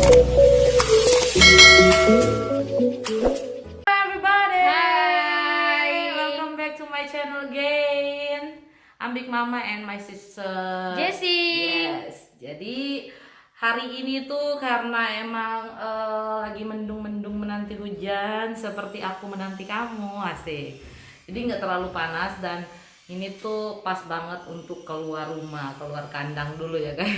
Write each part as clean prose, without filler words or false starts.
everybody. Hi. Welcome back to my channel again. I'm Big Mama and my sister Jessie. Yes. Jadi hari ini tuh karena emang lagi mendung-mendung menanti hujan seperti aku menanti kamu, asik. Jadi nggak terlalu panas dan ini tuh pas banget untuk keluar rumah, keluar kandang dulu ya guys.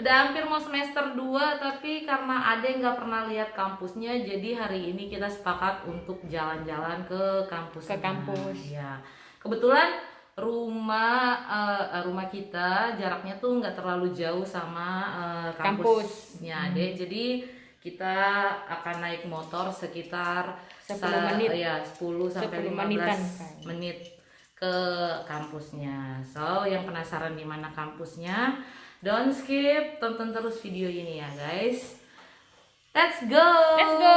Udah hampir mau semester 2 tapi karena ada yang nggak pernah lihat kampusnya, jadi hari ini kita sepakat untuk jalan-jalan ke kampus. Ke kampus. Ya, kebetulan rumah kita jaraknya tuh nggak terlalu jauh sama kampusnya deh. Jadi kita akan naik motor sekitar 10 menit. Ya, 10 sampai 10 15 menitan. menit ke kampusnya. So, yang penasaran di mana kampusnya, don't skip, tonton terus video ini ya guys. Let's go. Let's go.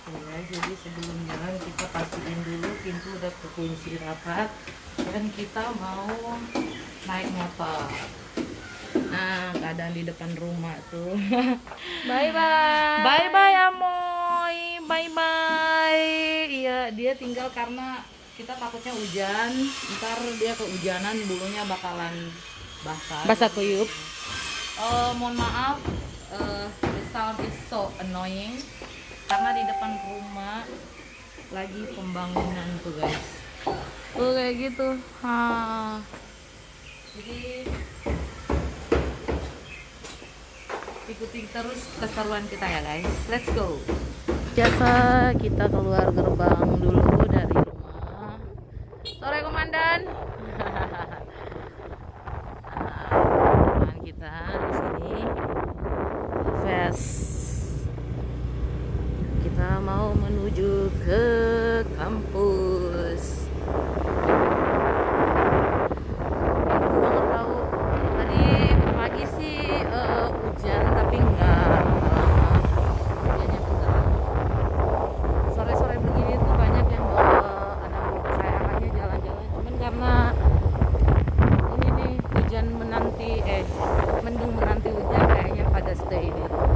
Oke guys, jadi sebelum jalan kita pastiin dulu pintu udah kekunci rapat dan kita mau naik motor. Nah, keadaan di depan rumah tuh. Bye bye. Bye bye Amoy, bye bye. Iya, dia tinggal karena kita takutnya hujan, ntar dia kehujanan bulunya bakalan basah. Basah kuyup. Mohon maaf, the sound is so annoying karena di depan rumah lagi pembangunan tuh guys. Tuh kayak gitu. Jadi ikuti terus keseruan kita ya guys. Let's go. Biasa kita keluar gerbang dulu dari rumah. Sore komandan. Teman kita di sini. Fast. Kita mau menuju ke kampus. Banget tahu. Tadi pagi sih hujan tapi enggak lama. Hujannya bentar. Sore-sore begini tuh banyak yang anak kesayangannya jalan-jalan. Cuman karena ini nih hujan menanti mendung menanti hujan, kayaknya pada stay di rumah.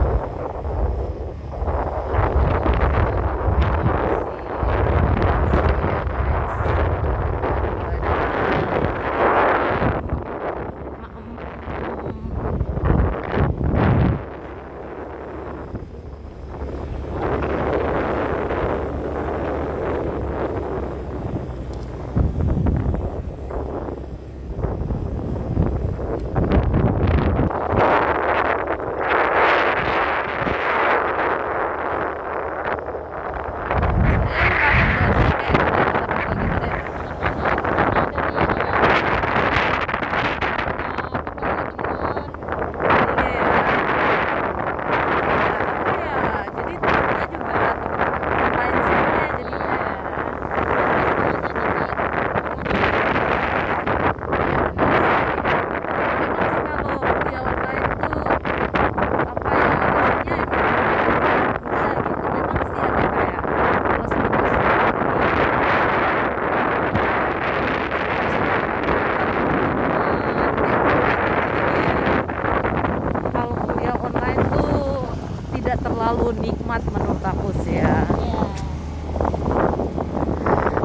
Terlalu nikmat menurut aku sih ya.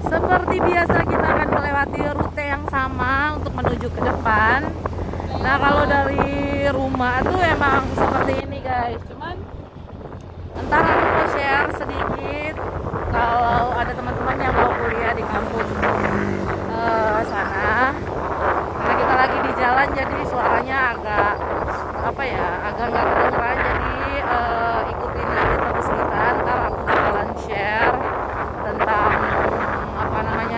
Seperti biasa kita akan melewati rute yang sama untuk menuju ke depan. Nah, kalau dari rumah tuh emang seperti ini guys. Cuman ntar aku mau share sedikit kalau ada teman-teman yang mau kuliah di kampus sana. Karena kita lagi di jalan jadi suaranya agak agak nggak kedengeran, jadi ikutin aja terus kita. Ntar aku bakalan share tentang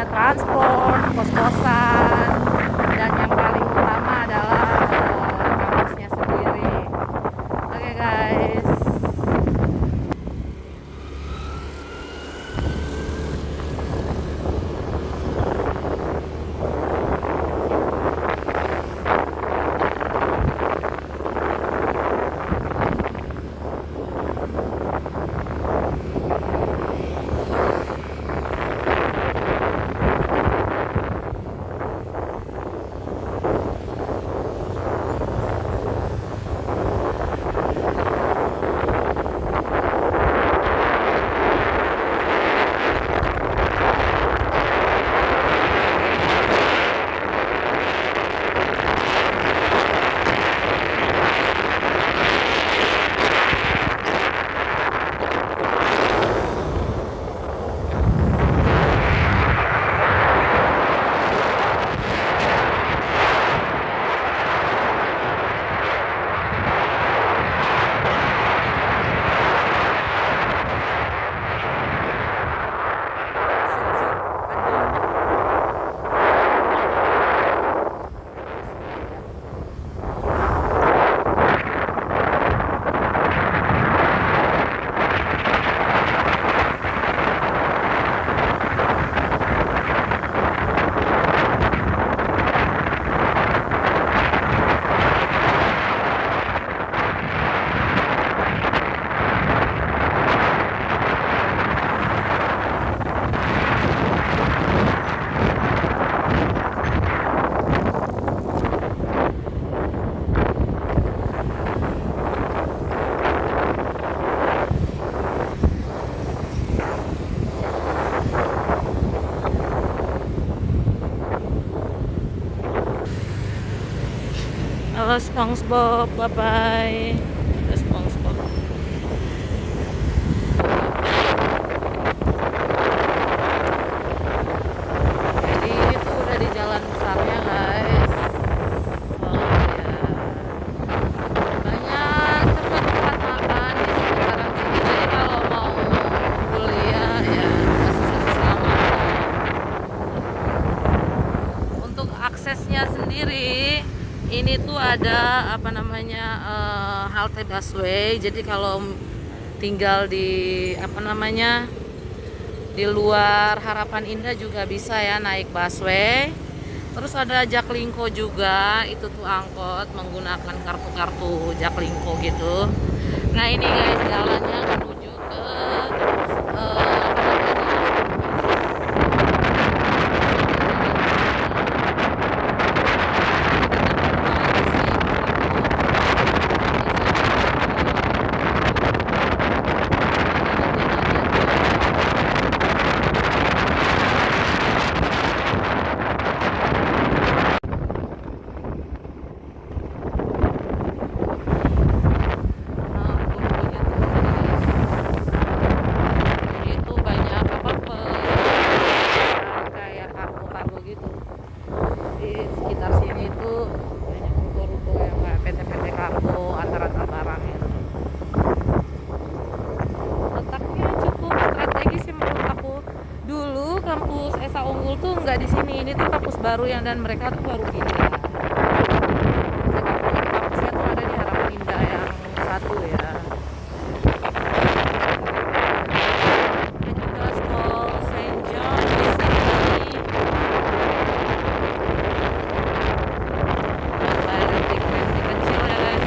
transport, kos-kosan, dan yang paling utama adalah kampusnya sendiri. Oke guys. SpongeBob. Bye bye. SpongeBob. Jadi itu udah di jalan besarnya guys. Banyak tempat-tempat makan di sekitaran sini. Jadi kalau mau kuliah ya susah selamat. Untuk aksesnya sendiri ini tuh ada apa namanya halte busway. Jadi kalau tinggal di apa namanya di luar Harapan Indah juga bisa ya naik busway. Terus ada Jaklingko juga, itu tuh angkot menggunakan kartu-kartu Jaklingko gitu. Nah ini guys jalannya menuju ke itu banyak apa kayak kargo-kargo gitu di sekitar sini tuh banyak ruko-ruko yang kayak PT-PT kargo antar-antar barang gitu. Letaknya cukup strategis sih menurut aku. Dulu kampus Esa Unggul tuh nggak di sini, ini tuh kampus baru yang dan mereka tuh baru pindah. Kampusnya tuh ada di Harapan Indah yang satu ya. Ada juga School Saint John di sini. Ada renting-renting kecil ya guys.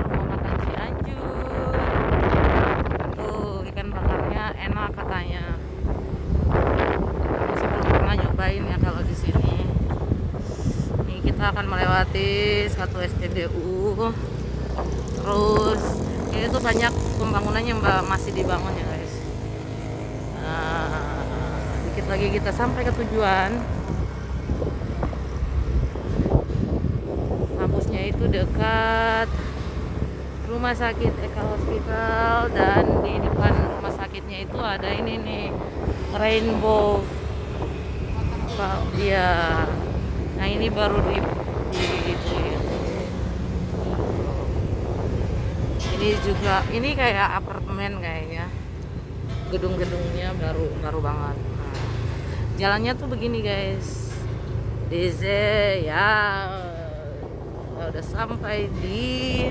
Mau makan Cianjur. Tuh ikan bakarnya enak katanya. Aku sih belum pernah nyobain ya kalau di sini. Ini kita akan melewati satu SPBU. Terus ini tuh banyak pembangunan yang masih dibangun ya guys. Nah, dikit lagi kita sampai ke tujuan. Kampusnya itu dekat rumah sakit Eka Hospital, dan di depan rumah sakitnya itu ada ini nih Rainbow. Iya. Nah ini baru di itu ya. Ini juga ini kayak apartemen kayaknya. Gedung-gedungnya baru banget. Nah, jalannya tuh begini guys. DZ ya. Udah sampai di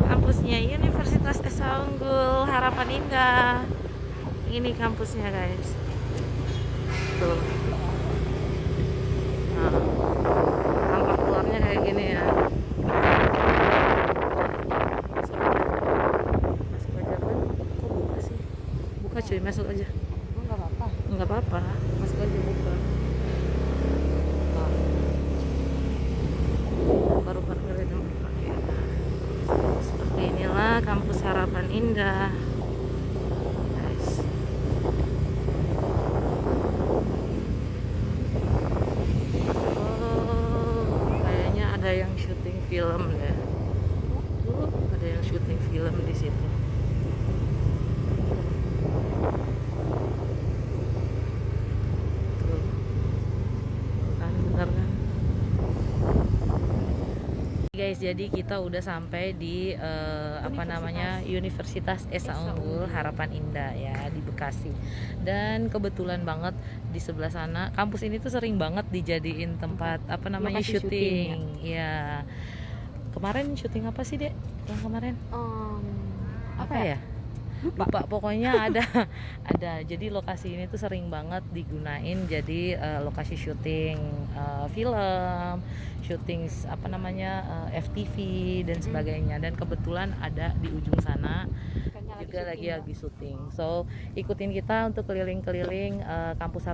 kampusnya Universitas Esa Unggul Harapan Indah. Ini kampusnya guys. Tuh. Nah, tampak luarnya kayak gini ya. Masuk aja kan? Kok buka sih? Buka cuy, masuk aja. Enggak apa-apa. Nggak apa-apa, masuk aja buka. Nah. Baru parkirin yang pakai. Seperti inilah kampus Harapan Indah. Guys. Kayaknya ada yang syuting film ya. Ada yang syuting film di situ. Tuh. Kan bener kan? Guys, jadi kita udah sampai di apa namanya Universitas Esa Unggul Harapan Indah ya di Bekasi. Dan kebetulan banget di sebelah sana kampus ini tuh sering banget dijadiin tempat apa namanya Lokasi syuting. Ya. Kemarin syuting apa sih, Dek? Yang kemarin? Apa ya? Lupa pokoknya ada. Jadi lokasi ini tuh sering banget digunain jadi lokasi syuting film, syuting apa namanya FTV dan sebagainya. Dan kebetulan ada di ujung sana juga lagi syuting. So ikutin kita untuk keliling-keliling kampus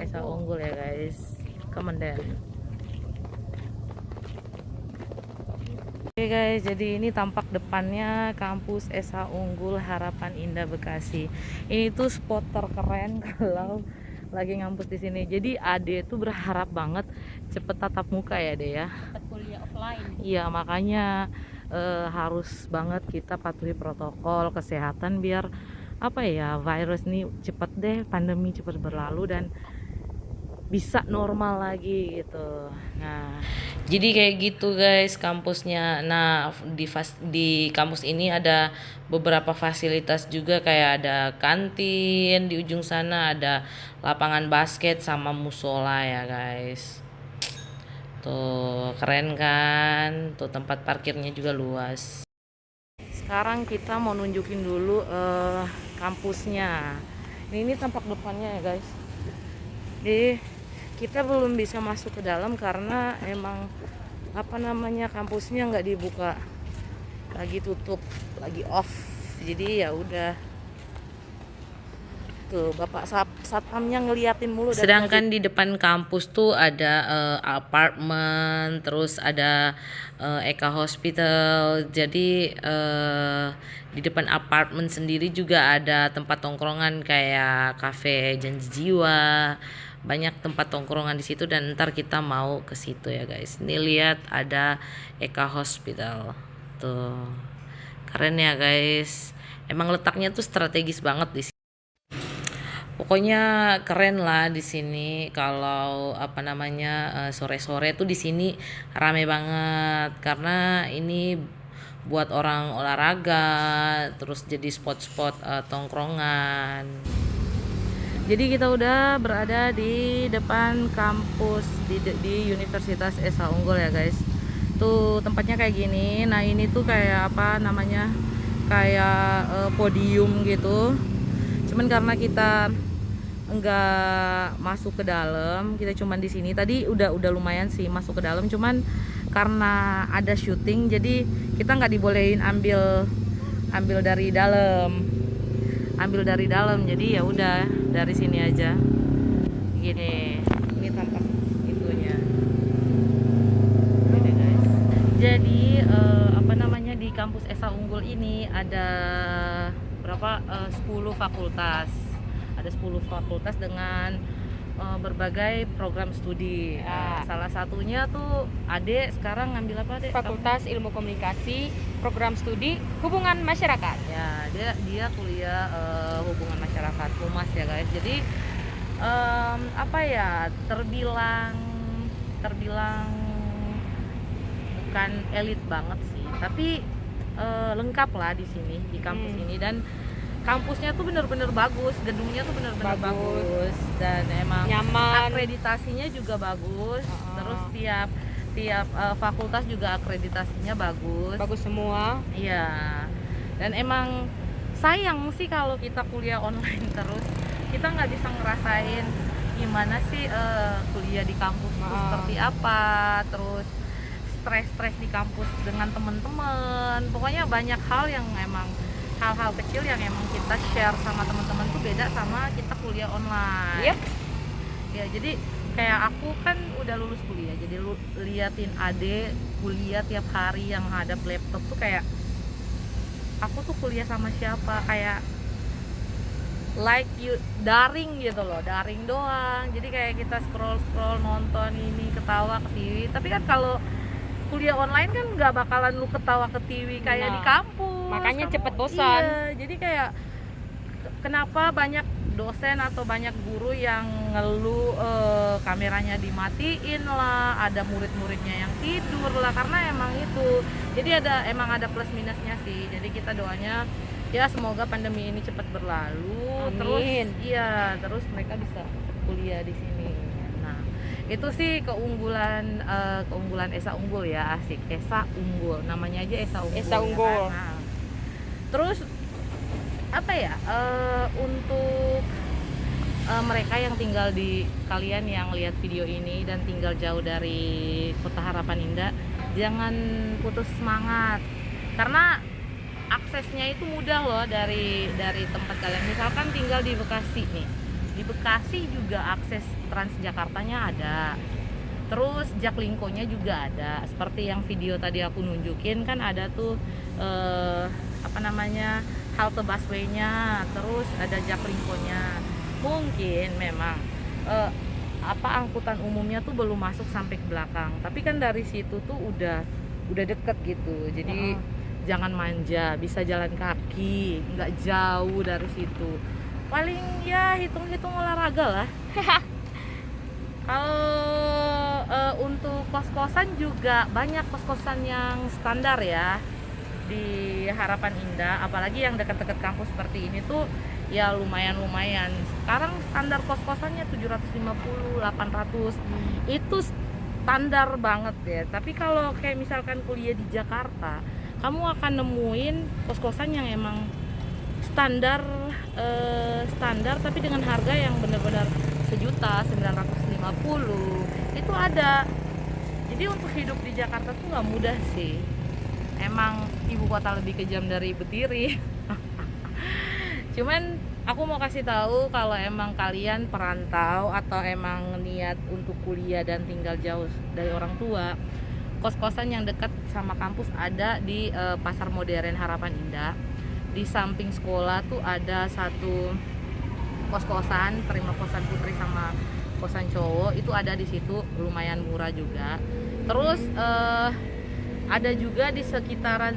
Esa Unggul ya guys, Kementerian. Oke guys, jadi ini tampak depannya kampus Esa Unggul Harapan Indah Bekasi. Ini tuh spot terkeren kalau lagi ngampus di sini. Jadi Ade tuh berharap banget cepet tatap muka ya Ade ya. Cepet kuliah offline. Iya, makanya harus banget kita patuhi protokol kesehatan biar apa ya, virus ini cepet deh, pandemi cepet berlalu dan bisa normal lagi gitu. Nah, jadi kayak gitu guys kampusnya. Nah, di kampus ini ada beberapa fasilitas juga, kayak ada kantin di ujung sana, ada lapangan basket sama musola ya guys. Tuh keren kan, tuh tempat parkirnya juga luas. Sekarang kita mau nunjukin dulu kampusnya. Ini tampak depannya ya guys. Jadi kita belum bisa masuk ke dalam karena emang apa namanya, kampusnya nggak dibuka, lagi tutup, lagi off. Jadi ya udah. Tuh Bapak satpamnya ngeliatin mulu. Sedangkan di depan kampus tuh ada apartemen, terus ada Eka Hospital. Jadi di depan apartemen sendiri juga ada tempat tongkrongan kayak kafe Janji Jiwa. Banyak tempat tongkrongan di situ dan ntar kita mau ke situ ya guys. Ini lihat ada Eka Hospital. Tuh. Keren ya guys. Emang letaknya tuh strategis banget di sini. Pokoknya keren lah di sini. Kalau apa namanya, sore-sore tuh di sini rame banget karena ini buat orang olahraga, terus jadi spot-spot tongkrongan. Jadi kita udah berada di depan kampus di Universitas Esa Unggul ya guys. Tuh tempatnya kayak gini. Nah ini tuh kayak apa namanya, kayak podium gitu. Cuman karena kita enggak masuk ke dalam, kita cuman di sini. Tadi udah lumayan sih masuk ke dalam, cuman karena ada syuting jadi kita nggak dibolehin ambil dari dalam. Jadi ya udah dari sini aja. Gini. Ini tampak itunya. Gini guys. Jadi apa namanya, di kampus Esa Unggul ini ada berapa? 10 fakultas. Ada 10 fakultas dengan berbagai program studi. Salah satunya tuh Ade sekarang ngambil apa Ade? Fakultas Ilmu Komunikasi, program studi Hubungan Masyarakat. Ya, dia kuliah hubungan masyarakat, humas ya guys. Jadi apa ya, terbilang bukan elit banget sih, tapi lengkap lah di sini, di kampus ini. Dan kampusnya tuh bener-bener bagus, gedungnya tuh bener-bener bagus dan emang nyaman, akreditasinya juga bagus. Terus tiap fakultas juga akreditasinya bagus semua. Iya, dan emang sayang sih kalau kita kuliah online terus, kita nggak bisa ngerasain gimana sih kuliah di kampus itu seperti apa, terus stres di kampus dengan teman-teman. Pokoknya banyak hal yang emang hal-hal kecil yang emang kita share sama teman-teman tuh beda sama kita kuliah online. Yep. Ya jadi kayak aku kan udah lulus kuliah, jadi liatin Ade kuliah tiap hari yang hadap laptop tuh kayak aku tuh kuliah sama siapa, kayak like you daring gitu loh, daring doang. Jadi kayak kita scroll nonton ini, ketawa ke TV. Tapi kan kalau kuliah online kan nggak bakalan lu ketawa ke TV kayak di kampus. Makanya cepet bosan. Iya, jadi kayak kenapa banyak dosen atau banyak guru yang ngeluh kameranya dimatiin lah, ada murid-muridnya yang tidur lah, karena emang itu. Jadi emang ada plus minusnya sih. Jadi kita doanya ya semoga pandemi ini cepat berlalu. Amin. Terus mereka bisa kuliah di sini. Nah, itu sih keunggulan Esa Unggul ya, asik. Esa Unggul, namanya aja Esa Unggul. Esa Unggul. Ya kan? Nah, terus apa ya, untuk mereka yang tinggal di, kalian yang lihat video ini dan tinggal jauh dari Kota Harapan Indah, jangan putus semangat, karena aksesnya itu mudah loh dari tempat kalian. Misalkan tinggal di Bekasi nih. Di Bekasi juga akses Transjakartanya ada. Terus Jaklingko-nya juga ada. Seperti yang video tadi aku nunjukin kan ada tuh halte busway-nya, terus ada Jaklingko-nya. Mungkin memang angkutan umumnya tuh belum masuk sampai ke belakang. Tapi kan dari situ tuh udah deket gitu. Jadi jangan manja, bisa jalan kaki, nggak jauh dari situ. Paling ya hitung-hitung olahraga lah. Kalau untuk kos-kosan juga banyak kos-kosan yang standar ya di Harapan Indah, apalagi yang dekat-dekat kampus seperti ini tuh ya lumayan. Sekarang standar kos-kosannya 750, 800. Itu standar banget ya. Tapi kalau kayak misalkan kuliah di Jakarta, kamu akan nemuin kos-kosan yang emang standar tapi dengan harga yang benar-benar 1.950.000 itu ada. Jadi untuk hidup di Jakarta tuh nggak mudah sih. Emang ibu kota lebih kejam dari Betiri. Cuman aku mau kasih tahu kalau emang kalian perantau atau emang niat untuk kuliah dan tinggal jauh dari orang tua, kos-kosan yang dekat sama kampus ada di Pasar Modern Harapan Indah. Di samping sekolah tuh ada satu kos-kosan, terima kosan putri sama kosan cowok, itu ada di situ, lumayan murah juga. Terus ada juga di sekitaran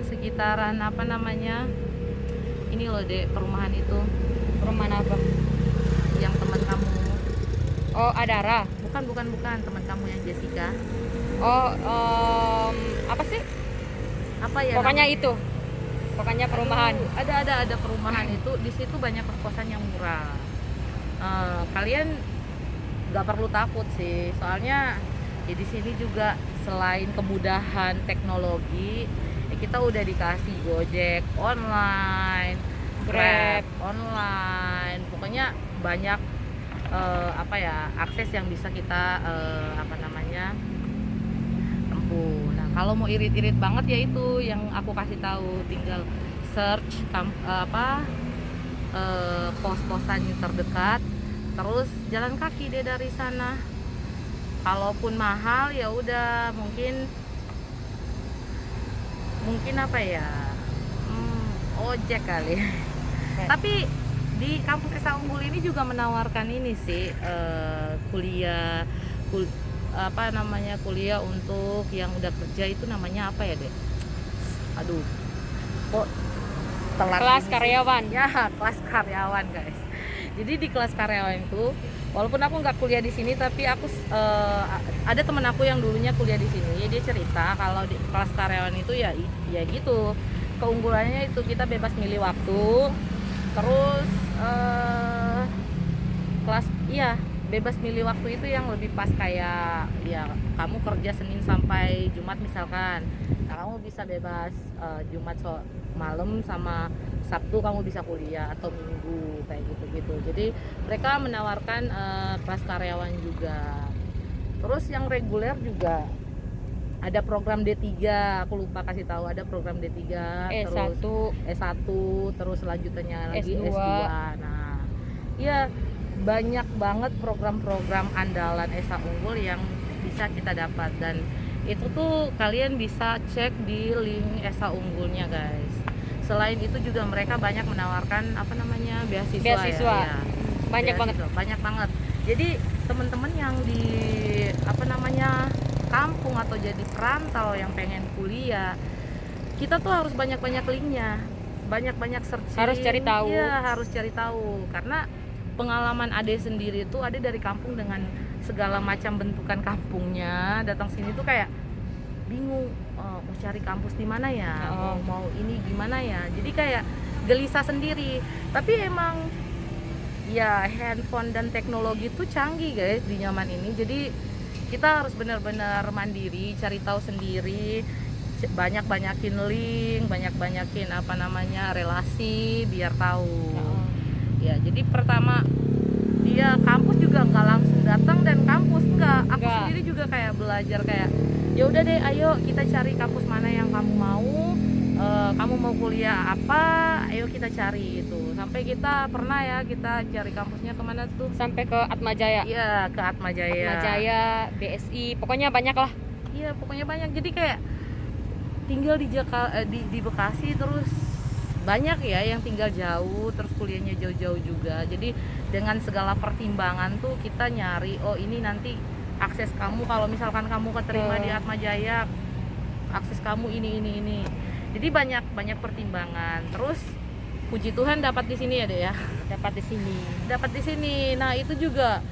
ini loh Dek, perumahan itu. Perumahan apa? Yang teman kamu. Oh, Adara. Bukan teman kamu yang Jessica. Oh, apa sih? Apa ya? Pokoknya itu. Pokoknya perumahan. Ada perumahan itu, di situ banyak kos-kosan yang murah. Kalian nggak perlu takut sih, soalnya ya di sini juga selain kemudahan teknologi, ya kita udah dikasih Gojek online, Grab online, pokoknya banyak akses yang bisa kita tempuh. Nah, kalau mau irit-irit banget ya itu yang aku kasih tahu, tinggal search pos-posan yang terdekat, terus jalan kaki deh dari sana. Kalaupun mahal ya udah mungkin ojek kali. Tapi di kampus Esa Unggul ini juga menawarkan ini sih, kuliah untuk yang udah kerja, itu namanya apa ya Dek? Aduh, kok telat. Kelas karyawan. Ya, kelas karyawan guys. Jadi di kelas karyawan itu, walaupun aku nggak kuliah di sini, tapi aku ada temen aku yang dulunya kuliah di sini. Ya, dia cerita kalau di kelas karyawan itu ya gitu. Keunggulannya itu kita bebas milih waktu. Terus bebas milih waktu itu yang lebih pas, kayak ya kamu kerja Senin sampai Jumat misalkan. Nah, kamu bisa bebas Jumat malam sama Sabtu kamu bisa kuliah, atau Minggu kayak gitu-gitu. Jadi mereka menawarkan kelas karyawan juga. Terus yang reguler juga ada program D3, aku lupa kasih tahu, ada program D3, S1, terus selanjutnya lagi S2. Nah, ya banyak banget program-program andalan Esa Unggul yang bisa kita dapat, dan itu tuh kalian bisa cek di link Esa Unggulnya guys. Selain itu juga mereka banyak menawarkan beasiswa. Ya. Banyak banget. Jadi teman-teman yang di kampung atau jadi perantau yang pengen kuliah, kita tuh harus banyak-banyak linknya, banyak-banyak searching. Harus cari tahu. Iya, harus cari tahu, karena pengalaman Ade sendiri tuh, Ade dari kampung dengan segala macam bentukan kampungnya, datang sini tuh kayak bingung, mau cari kampus di mana ya, mau ini gimana ya, jadi kayak gelisah sendiri. Tapi emang ya handphone dan teknologi tuh canggih guys di zaman ini, jadi kita harus benar-benar mandiri, cari tahu sendiri, banyak-banyakin link, banyak-banyakin relasi biar tahu. Ya, jadi pertama dia kampus juga nggak langsung datang, dan kampus aku sendiri juga kayak belajar, kayak ya udah deh, ayo kita cari kampus mana yang kamu mau, kamu mau kuliah apa, ayo kita cari itu. Sampai kita pernah ya kita cari kampusnya kemana tuh, Sampai ke Atmajaya. iya ke Atmajaya. Atmajaya, BSI, pokoknya banyak lah. Iya pokoknya banyak, jadi kayak tinggal di di Bekasi terus banyak ya yang tinggal jauh terus kuliahnya jauh-jauh juga. Jadi dengan segala pertimbangan tuh kita nyari, oh ini nanti akses kamu kalau misalkan kamu keterima di Atmajaya, akses kamu ini. Jadi banyak pertimbangan. Terus puji Tuhan dapat di sini ya Dek ya. Dapat di sini. Nah itu juga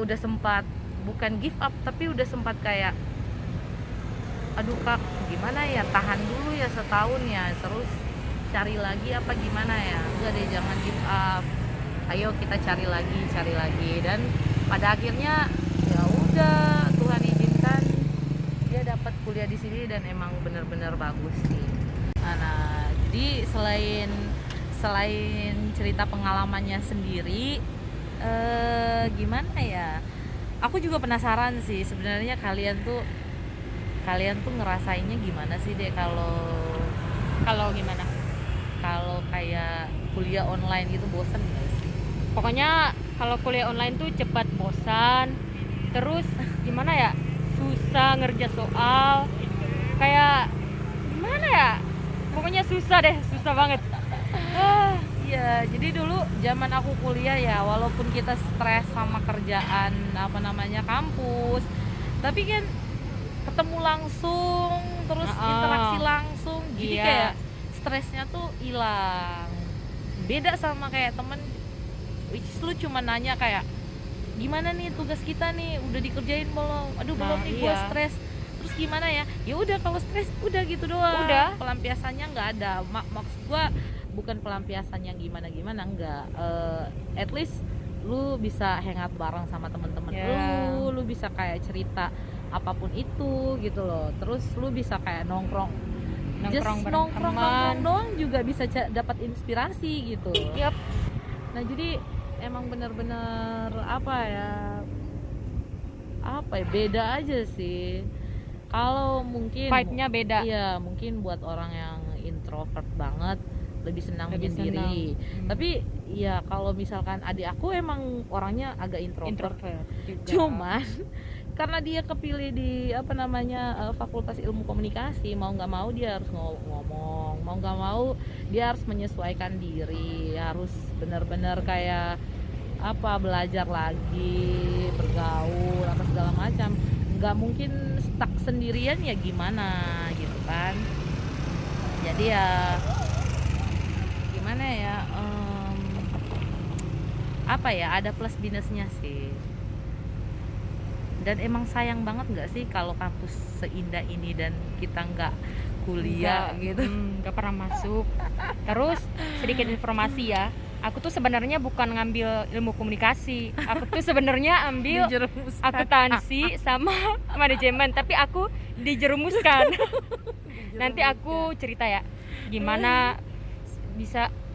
udah sempat bukan give up tapi udah sempat kayak aduh Kak gimana ya, tahan dulu ya setahun ya, terus cari lagi apa gimana ya. Enggak deh, jangan give up, ayo kita cari lagi. Dan pada akhirnya ya udah Tuhan izinkan dia dapat kuliah di sini dan emang bener-bener bagus sih. Nah jadi selain cerita pengalamannya sendiri, gimana ya, aku juga penasaran sih sebenarnya kalian tuh ngerasainnya gimana sih deh kalau gimana? kalau kayak kuliah online gitu, bosan nggak sih? Pokoknya kalau kuliah online tuh cepat bosan. Terus gimana ya? Susah ngerja soal. Kayak gimana ya? Pokoknya susah banget. Iya, jadi dulu zaman aku kuliah ya, walaupun kita stres sama kerjaan kampus, tapi kan ketemu langsung, terus interaksi langsung, jadi Iya. kayak stresnya tuh hilang. Beda sama kayak temen, which is lu cuma nanya kayak gimana nih tugas kita nih, udah dikerjain belum? Aduh belum nih, gua stres. Terus gimana ya? Ya udah kalau stres udah gitu doang. Udah. Pelampiasannya nggak ada. Maksud gua bukan pelampiasannya gimana enggak. At least lu bisa hangout bareng sama temen-temen lu bisa kayak cerita apapun itu gitu loh. Terus lu bisa kayak nongkrong doang juga bisa dapat inspirasi gitu. Yap. Nah jadi emang bener-bener apa ya beda aja sih. Kalau mungkin Vibe-nya beda. Iya, mungkin buat orang yang introvert banget lebih senang menyendiri. Tapi ya kalau misalkan adik aku emang orangnya agak introvert juga. Cuman karena dia kepilih di Fakultas Ilmu Komunikasi, mau nggak mau dia harus ngomong, mau nggak mau dia harus menyesuaikan diri, harus benar-benar kayak belajar lagi, bergaul apa segala macam. Nggak mungkin stuck sendirian ya, gimana gitu kan. Jadi ya gimana ya, ada plus minusnya sih. Dan emang sayang banget nggak sih kalau kampus seindah ini dan kita nggak kuliah gitu. Nggak pernah masuk. Terus sedikit informasi ya, aku tuh sebenarnya bukan ngambil ilmu komunikasi, aku tuh sebenarnya ambil akuntansi sama manajemen, tapi aku dijerumuskan. Nanti aku cerita ya gimana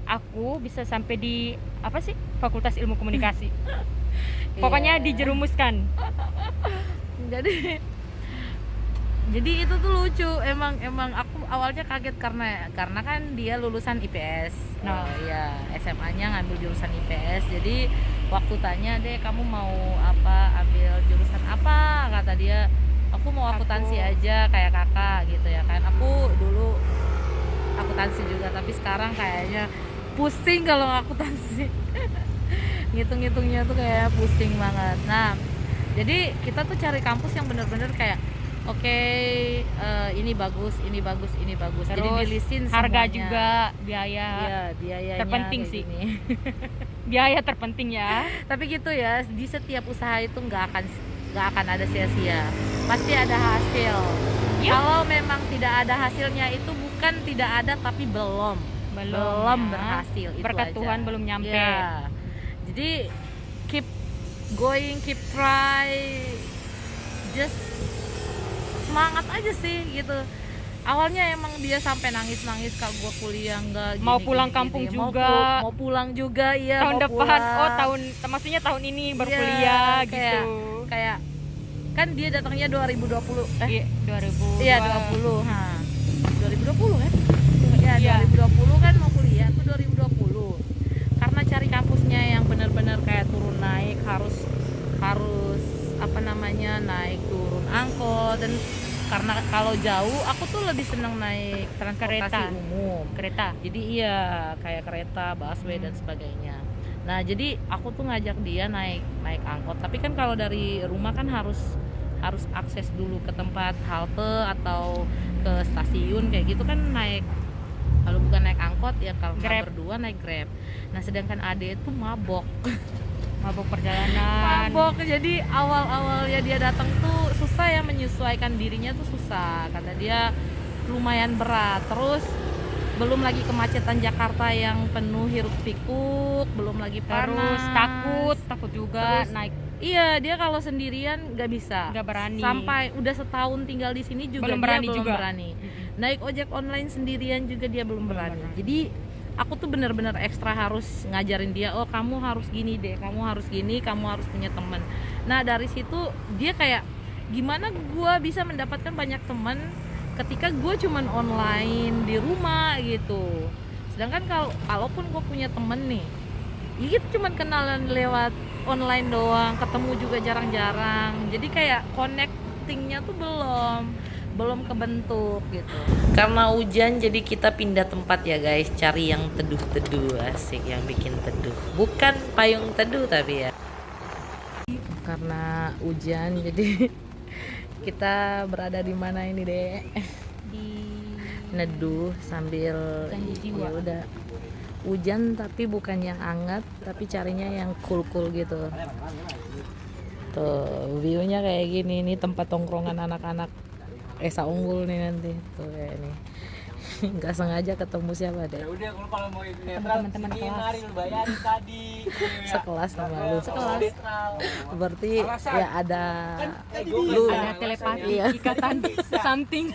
aku bisa sampai di Fakultas Ilmu Komunikasi. Pokoknya dijerumuskan. Jadi itu tuh lucu, emang aku awalnya kaget karena kan dia lulusan IPS. Nah, ya SMA-nya ngambil jurusan IPS. Jadi waktu tanya, "Deh, kamu mau ambil jurusan apa?" Kata dia, "Aku mau akuntansi aja kayak Kakak," gitu ya kan. Aku dulu akuntansi juga, tapi sekarang kayaknya pusing kalau akuntansi. Ngitung-ngitungnya tuh kayak pusing banget. Nah, jadi kita tuh cari kampus yang bener-bener kayak ini bagus. terus jadi dilisin harga semuanya. juga, biaya. Iya, biayanya terpenting kayak sih. gini. Biaya terpenting ya. Tapi gitu ya, di setiap usaha itu nggak akan ada sia-sia, pasti ada hasil. Yep. Kalau memang tidak ada hasilnya itu bukan tidak ada, tapi belum ya. berhasil. Berkat itu aja. Tuhan belum nyampe. Ya. Jadi keep going, keep try, just semangat aja sih gitu. Awalnya emang dia sampai nangis Kak, gua kuliah enggak gini, Mau pulang kampung gini. juga. Mau pulang juga ya. Tahun mau depan, pulang. maksudnya tahun ini baru Iya, kuliah gitu. Kayak kan dia datangnya 2020. Iya, 2020. Iya 20. 2020 2020 kan? Ya, Iya. 2020 kan mau kuliah tuh 2020. Karena cari kampusnya yang benar-benar kayak turun naik, harus apa namanya, naik turun angkot, dan karena kalau jauh aku tuh lebih seneng naik transportasi Kereta. umum. Kereta. Jadi iya kayak kereta, busway dan sebagainya. Nah, jadi aku tuh ngajak dia naik angkot. Tapi kan kalau dari rumah kan harus akses dulu ke tempat halte atau ke stasiun kayak gitu kan, naik, kalau bukan naik angkot ya kalau nggak Grab. berdua naik Grab. Nah, sedangkan Ade itu mabok. Mabuk perjalanan. Mabok, jadi awal ya dia datang tuh susah ya, menyesuaikan dirinya tuh susah, kata dia lumayan berat. Terus belum lagi kemacetan Jakarta yang penuh hiruk pikuk, belum lagi panas, Terus takut juga Terus, naik. iya, dia kalau sendirian nggak bisa, Nggak berani. sampai udah setahun tinggal di sini juga Belum dia berani belum juga. berani. Naik ojek online sendirian juga dia belum berani. Jadi aku tuh benar-benar ekstra harus ngajarin dia, oh kamu harus gini deh, kamu harus gini, kamu harus punya teman. Nah, dari situ dia kayak, gimana gue bisa mendapatkan banyak teman ketika gue cuman online di rumah gitu. Sedangkan kalaupun gue punya temen nih, ya gitu cuman kenalan lewat online doang, ketemu juga jarang-jarang. Jadi kayak connectingnya tuh belum kebentuk gitu. Karena hujan jadi kita pindah tempat ya guys, cari yang teduh-teduh, asik, yang bikin teduh, bukan payung teduh tapi ya. Karena hujan jadi kita berada di mana ini deh, Di neduh sambil Janji jiwa. ya udah hujan tapi bukan yang hangat, tapi carinya yang cool gitu. Tuh viewnya kayak gini, ini tempat tongkrongan anak-anak Esa Unggul nih nanti tuh kayak ini. Nggak sengaja ketemu siapa deh, Ya udah, kalau mau netral teman-teman sini, kelas. mari lu bayarin tadi. sekelas sama lu. Sekelas. Berarti ya ada Lu Ada telepati, Iya. ikatan something.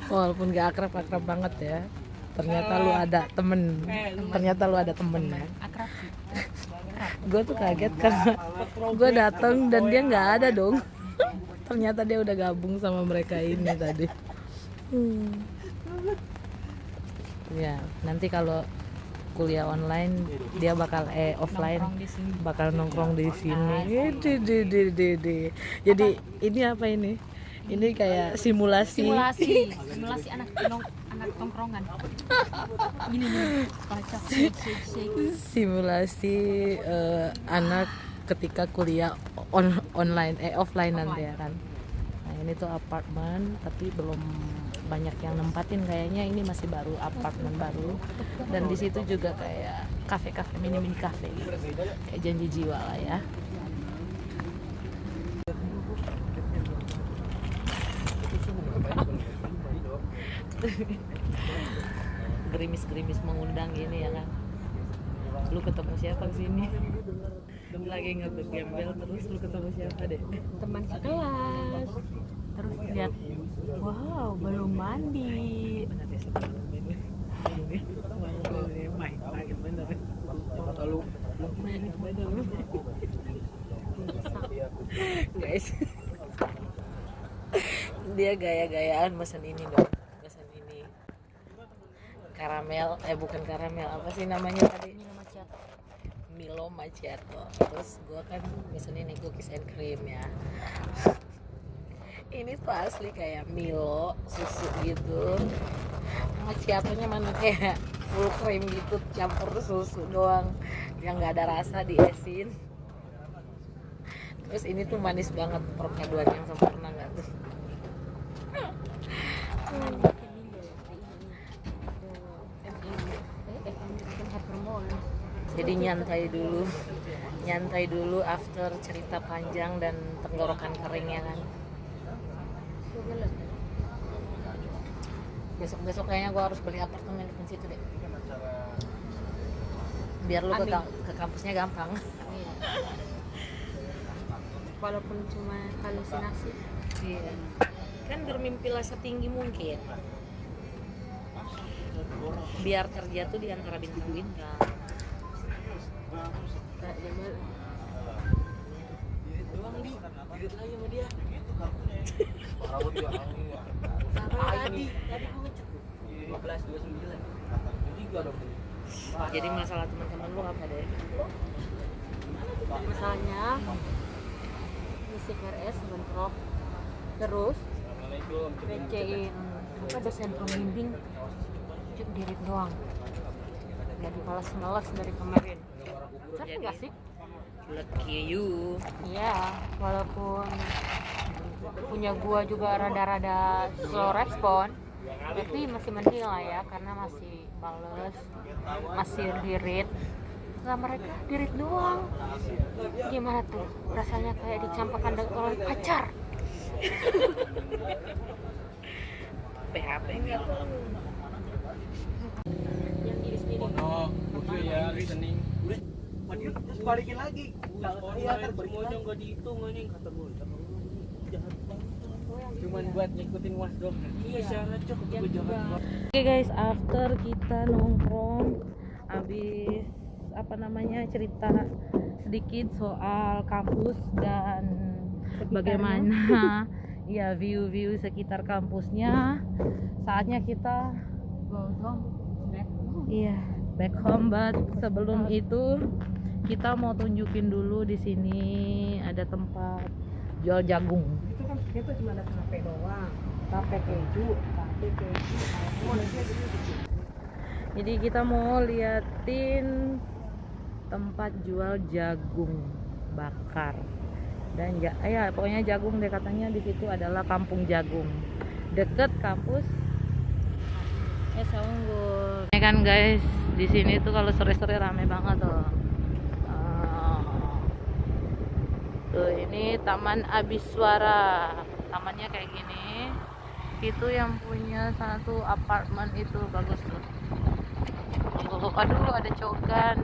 walaupun gak akrab banget ya, ternyata lu ada temen, ya. Akrab sih. Gue tuh kaget karena gue datang dan dia nggak ada dong. Ternyata dia udah gabung sama mereka ini tadi. Ya, nanti kalau kuliah online dia bakal offline Nongkrong di sini. bakal nongkrong di sini. Di. Jadi ini apa ini? Ini kayak simulasi. Simulasi anak tongkrongan. Gini kocak. Shake. Simulasi anak ketika kuliah offline nanti ya kan. Nah, ini tuh apartemen tapi belum banyak yang nempatin, kayaknya ini masih baru, apartemen baru. Dan di situ juga kayak kafe mini kafe gitu. Kayak Janji Jiwa lah ya. Gerimis mengundang gini ya kan. Lu ketemu siapa kesini? Lagi ngebel terus lu ketemu siapa deh? Teman sekelas. Terus lihat, wow, belum mandi. Guys, dia gaya-gayaan mesen ini dong, karamel, bukan karamel, apa sih namanya tadi? Milo macchiato. Terus gue kan mesen ini cookies and cream ya. Ini tuh asli kayak Milo susu gitu, macchiatonya mana kayak full cream gitu, campur susu doang yang nggak ada rasa di esin. Terus ini tuh manis banget, perpaduan yang sempurna nggak tuh? Jadi nyantai dulu after cerita panjang dan tenggorokan kering ya kan. Besok kayaknya gue harus beli apartemen di situ deh, biar lu ke kampusnya gampang. Walaupun cuma halusinasi. Iya. Kan bermimpilah setinggi mungkin, biar kerja tuh di antara bintang-bintang. doang di, lagi sama dia. Tadi gua ngecek tuh. 15.29. Jadi gua dong. Jadi masalah teman-teman lu apa deh? Misalnya ngisi KRS bentrok, terus Assalamualaikum. ngecein apa dosen pembimbing cuk dirit doang, nggak dibalas dari kemarin. Tapi nggak sih? Lucky you. Iya, walaupun punya gua juga rada-rada slow respon, tapi masih mending lah ya, karena masih bales, masih dirit. Nah, mereka dirit doang. Gimana tuh? Rasanya kayak dicampakkan oleh pacar. PHP enggak tuh? Yang diri sendiri. Oh, udah ya listening. Udah, dia terus balikin lagi. Iya kan Semuanya nggak dihitung anjing kata gue. jahat banget. Cuman buat ngikutin wasdom. Iya syarat cok Yang gue jahat juga. banget. Oke guys, after kita nongkrong, habis apa namanya cerita sedikit soal kampus dan bagaimana ya view-view sekitar kampusnya. Saatnya kita iya back home, but sebelum itu kita mau tunjukin dulu di sini ada tempat jual jagung. Itu kan kita cuma ada tape doang. Tape keju. Jadi kita mau liatin tempat jual jagung bakar dan ya pokoknya jagung deh, katanya di situ adalah kampung jagung deket kampus Esa Unggul. Ini kan guys, di sini tuh kalau sore-sore rame banget tuh. Tuh ini Taman Abiswara, tamannya kayak gini. Itu yang punya satu apartemen itu bagus tuh. Oh, aduh ada cogan.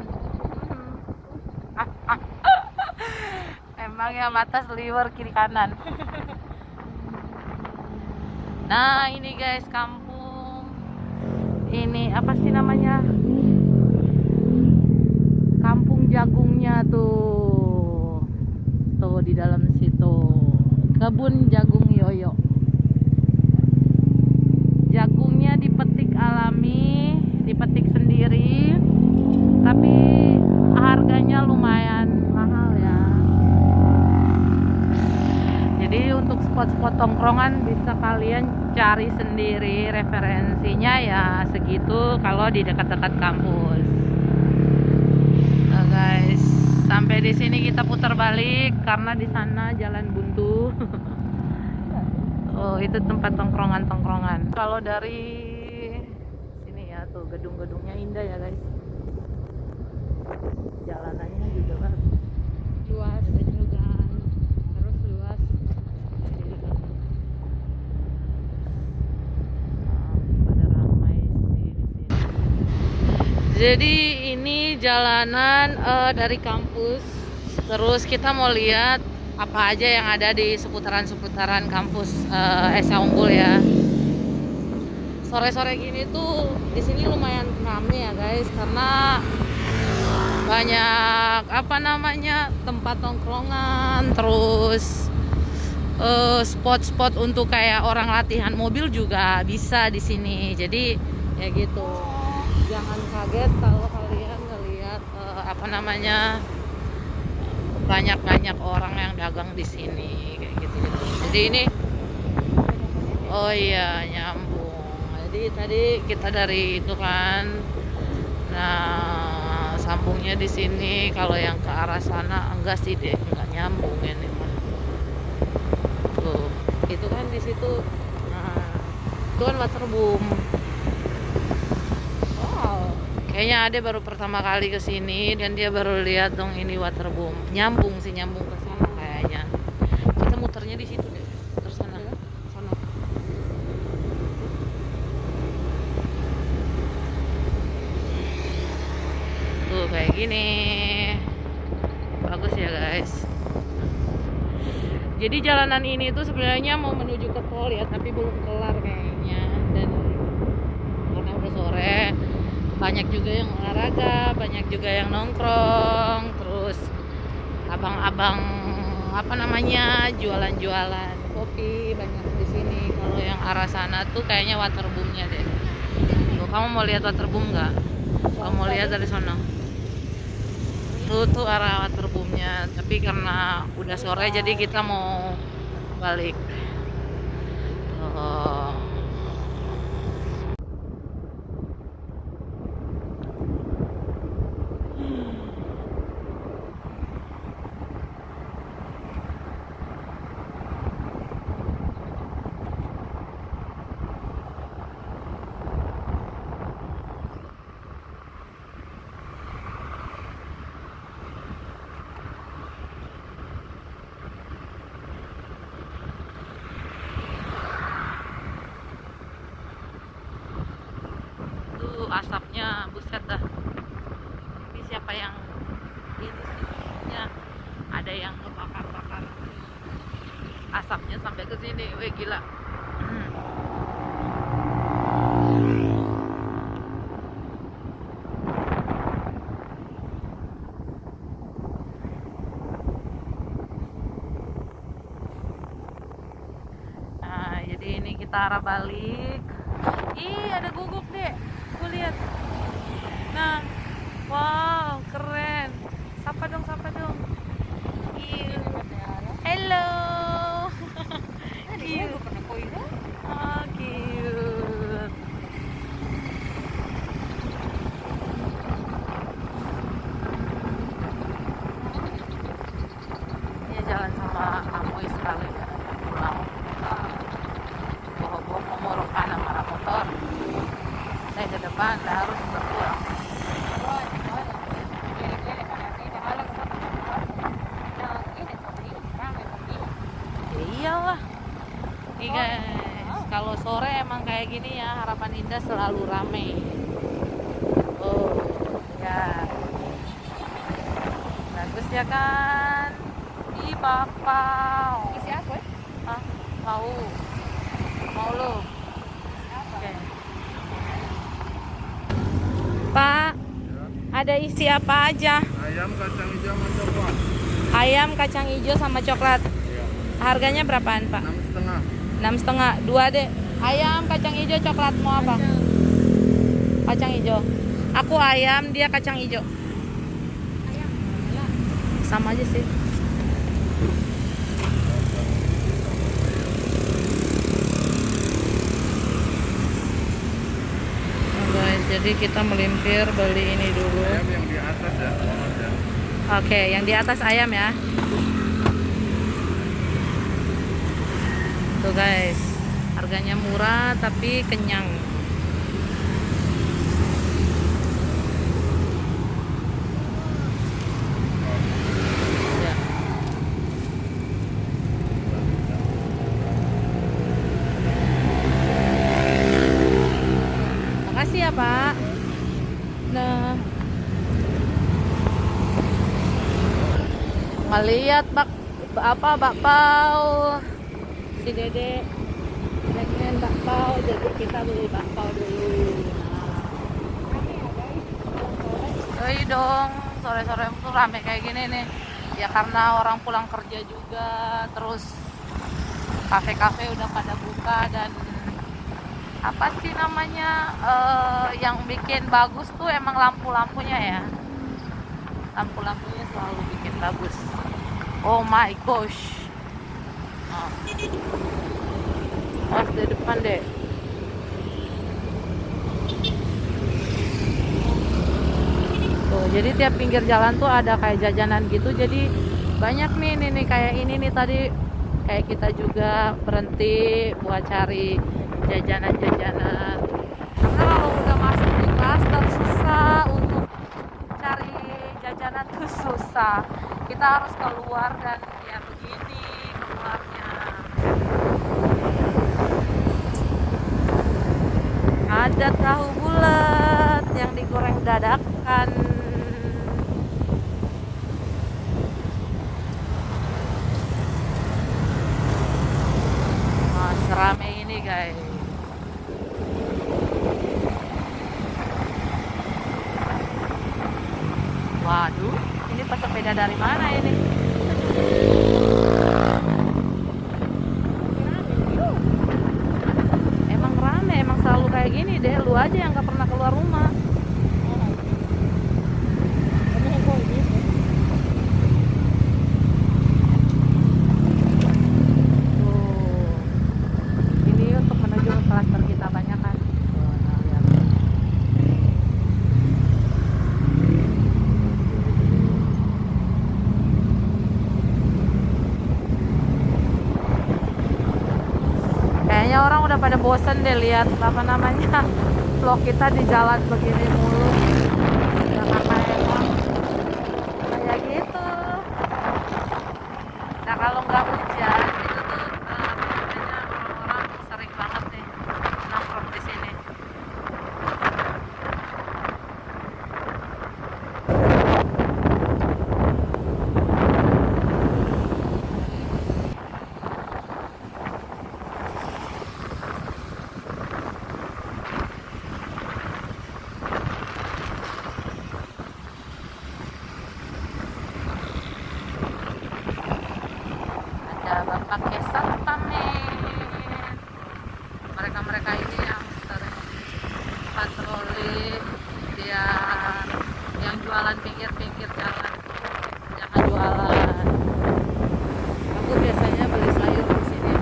Emang ya mata seliwer kiri kanan. Nah ini guys kampung. Ini apa sih namanya? Kampung jagungnya tuh. Tuh di dalam situ. Kebun jagung Yoyo. Jagungnya dipetik alami, dipetik sendiri. Tapi harganya lumayan mahal ya. Jadi untuk spot-spot tongkrongan bisa kalian cari sendiri, referensinya ya segitu kalau di dekat-dekat kampus. Nah guys, sampai di sini kita putar balik karena di sana jalan buntu. Oh itu tempat tongkrongan. Kalau dari sini ya tuh gedung-gedungnya indah ya guys. Jalanannya juga bagus, Luas juga, terus luas. pada ramai sih di sini. Jadi ini jalanan dari kampus, terus kita mau lihat apa aja yang ada di seputaran kampus Esa Unggul ya. Sore-sore gini tuh di sini lumayan ramai ya guys, karena banyak apa namanya tempat tongkrongan, terus spot-spot untuk kayak orang latihan mobil juga bisa di sini. Jadi ya gitu, jangan kaget kalau kalian ngelihat apa namanya banyak orang yang dagang di sini kayak gitu. Jadi ini oh iya nyambung. Jadi tadi kita dari itu kan, nah sambungnya di sini. Kalau yang ke arah sana enggak sih deh, enggak nyambung ini mah. Tuh, itu kan di situ. Nah, itu kan waterboom. Wow, kayaknya Ade baru pertama kali ke sini dan dia baru lihat dong ini waterboom. Nyambung ke sana kayaknya. Kita muternya di situ deh. Terus sana. Sana. Tuh kayak gini. Bagus ya guys. Jadi jalanan ini tuh sebenarnya mau menuju ke tol ya, tapi belum kelar kayaknya. Dan karena udah sore, banyak juga yang olahraga, banyak juga yang nongkrong, terus abang-abang apa namanya jualan-jualan kopi banyak di sini. Kalau Kalau yang arah sana tuh kayaknya waterboomnya deh. Tuh, kamu mau lihat waterboom nggak? Kamu mau lihat dari sana? Tuh arah waterboomnya. Tapi karena udah sore jadi kita mau balik. Tuh. Tuh asapnya buset dah. Ini siapa yang ini sih? Ada yang ngebakar-bakar asapnya sampai ke sini. Wih gila. Nah, jadi ini kita arah balik. Ih, ada guguk deh. Gue lihat. Nah, wow, keren. Sapa dong, sapa dong. Ih, hello. Cute. Oh, cute. Ini jalan sama Amoy sekali ya. Pulang. Bawa komorok kanan marah motor. Saya ke depan, saya harus berpulang. Ya iyalah. Nih guys, kalau sore emang kayak gini ya, Harapan Indah selalu rame. Oh, ya. Bagus ya kan? Ih, Bapau. Isi apa? Hah? Mau? Mau lo? Oke. Pak, ada isi apa aja? Ayam kacang hijau sama coklat. Ayam kacang hijau sama coklat. Iya. Harganya berapaan, Pak? 6,5. 6,5. Dua deh. Ayam kacang hijau coklat mau apa? Kacang hijau. Aku ayam, dia kacang hijau. Sama aja sih. Nah, guys, jadi kita melimpir beli ini dulu. Ayam yang di atas ya. Oke, yang di atas ayam ya. Tuh guys, harganya murah tapi kenyang. Ya. Makasih ya Pak. Nah, ngeliat bakpao si Dede pengen bakpao, jadi kita beli bakpao dulu. Nah, dong, sore-sore tuh rame kayak gini nih ya, karena orang pulang kerja juga, terus kafe-kafe udah pada buka. Dan apa sih namanya, yang bikin bagus tuh emang lampu-lampunya ya. Lampu-lampunya selalu bikin bagus. Oh my gosh. Pas di depan deh. Tuh, jadi tiap pinggir jalan tuh ada kayak jajanan gitu. Jadi banyak nih kayak ini nih tadi, kayak kita juga berhenti buat cari jajanan-jajanan. Karena kalau udah masuk di klaster susah untuk cari jajanan tuh susah. Kita harus keluar dan ya begini keluarnya. Ada tahu bulat yang digoreng dadakan. Nah, serame ini guys. Waduh, ini pesepeda dari mana ini? aja yang nggak pernah keluar rumah. Tuh. Ini untuk menuju ke klaster kita banyak kan. Tuh, nah, lihat. Kayaknya orang udah pada bosen deh lihat apa namanya vlog kita di jalan begini mulu. Ya karena emang kayak gitu. Nah kalau nggak hujan itu tuh apa namanya orang-orang sering banget nih nongkrong di sini. Ada Bapak Kesat Pamen. Mereka-mereka ini yang sering patroli, dia yang jualan pinggir-pinggir jalan. Jangan jualan. Aku biasanya beli sayur di sini.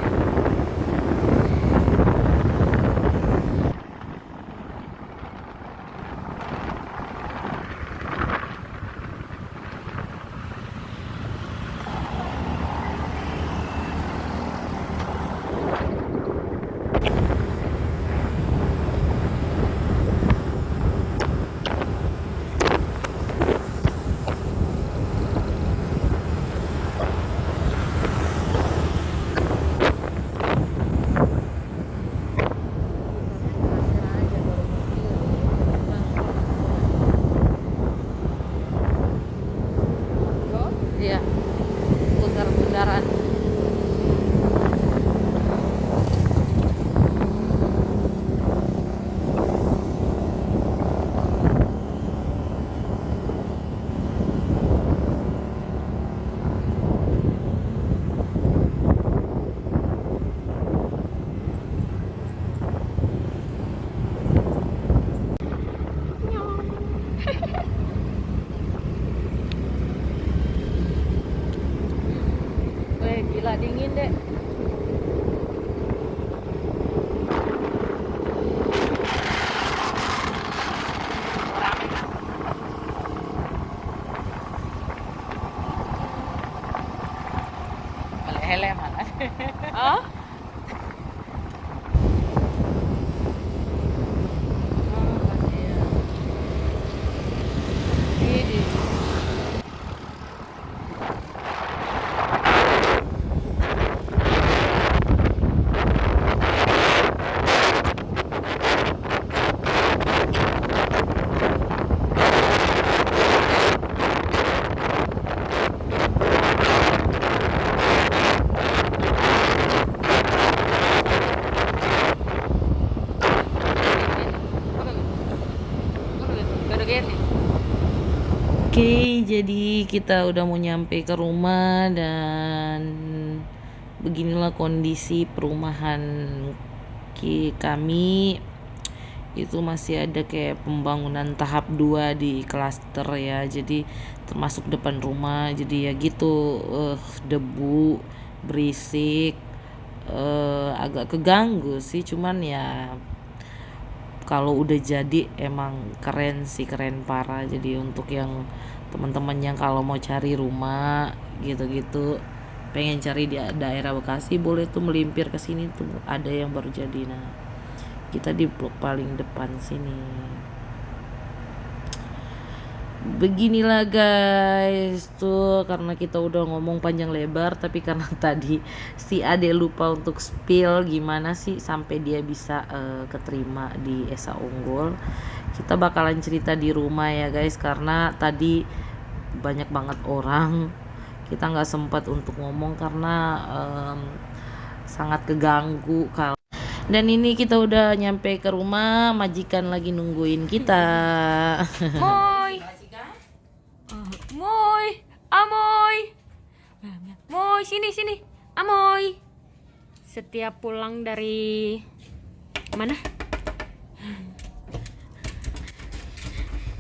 Iya, putar kendaraan. Weh, gila dingin deh. Hele mana? Ah? Oke, jadi kita udah mau nyampe ke rumah dan beginilah kondisi perumahan kami. Itu masih ada kayak pembangunan tahap 2 di klaster ya. Jadi termasuk depan rumah. Jadi ya gitu, debu, berisik, agak keganggu sih, cuman ya kalau udah jadi emang keren sih, keren parah. Jadi untuk yang teman-teman yang kalau mau cari rumah gitu-gitu, pengen cari di daerah Bekasi, boleh tuh melimpir ke sini tuh, ada yang baru jadi. Nah, kita di blok paling depan sini. Beginilah guys tuh, karena kita udah ngomong panjang lebar, tapi karena tadi si Ade lupa untuk spill gimana sih sampai dia bisa keterima di Esa Unggul. Kita bakalan cerita di rumah ya guys, karena tadi banyak banget orang, kita nggak sempat untuk ngomong karena sangat keganggu kalau. Dan ini kita udah nyampe ke rumah, majikan lagi nungguin kita. Moy, Moy, Amoy, Moy, sini, Amoy. Setiap pulang dari mana?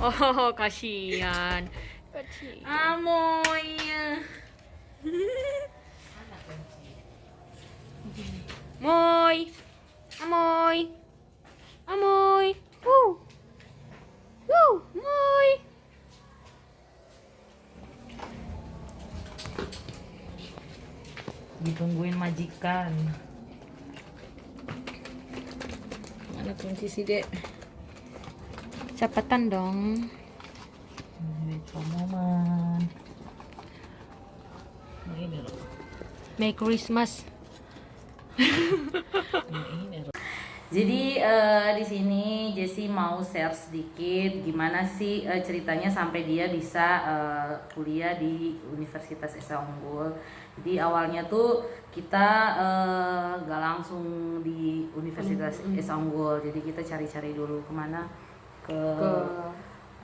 Oh, kasihan. Kasihan. Amoy. Moy. Amoy. Amoy. Moy. Ditungguin majikan. Mana kunci sih, Dek? Cepetan dong. Momen. Nah, ini loh. Merry Christmas. Jadi di sini Jessie mau share sedikit gimana sih ceritanya sampai dia bisa kuliah di Universitas Esa Unggul. Jadi awalnya tuh kita gak langsung di Universitas Esa Unggul. Jadi kita cari-cari dulu kemana ke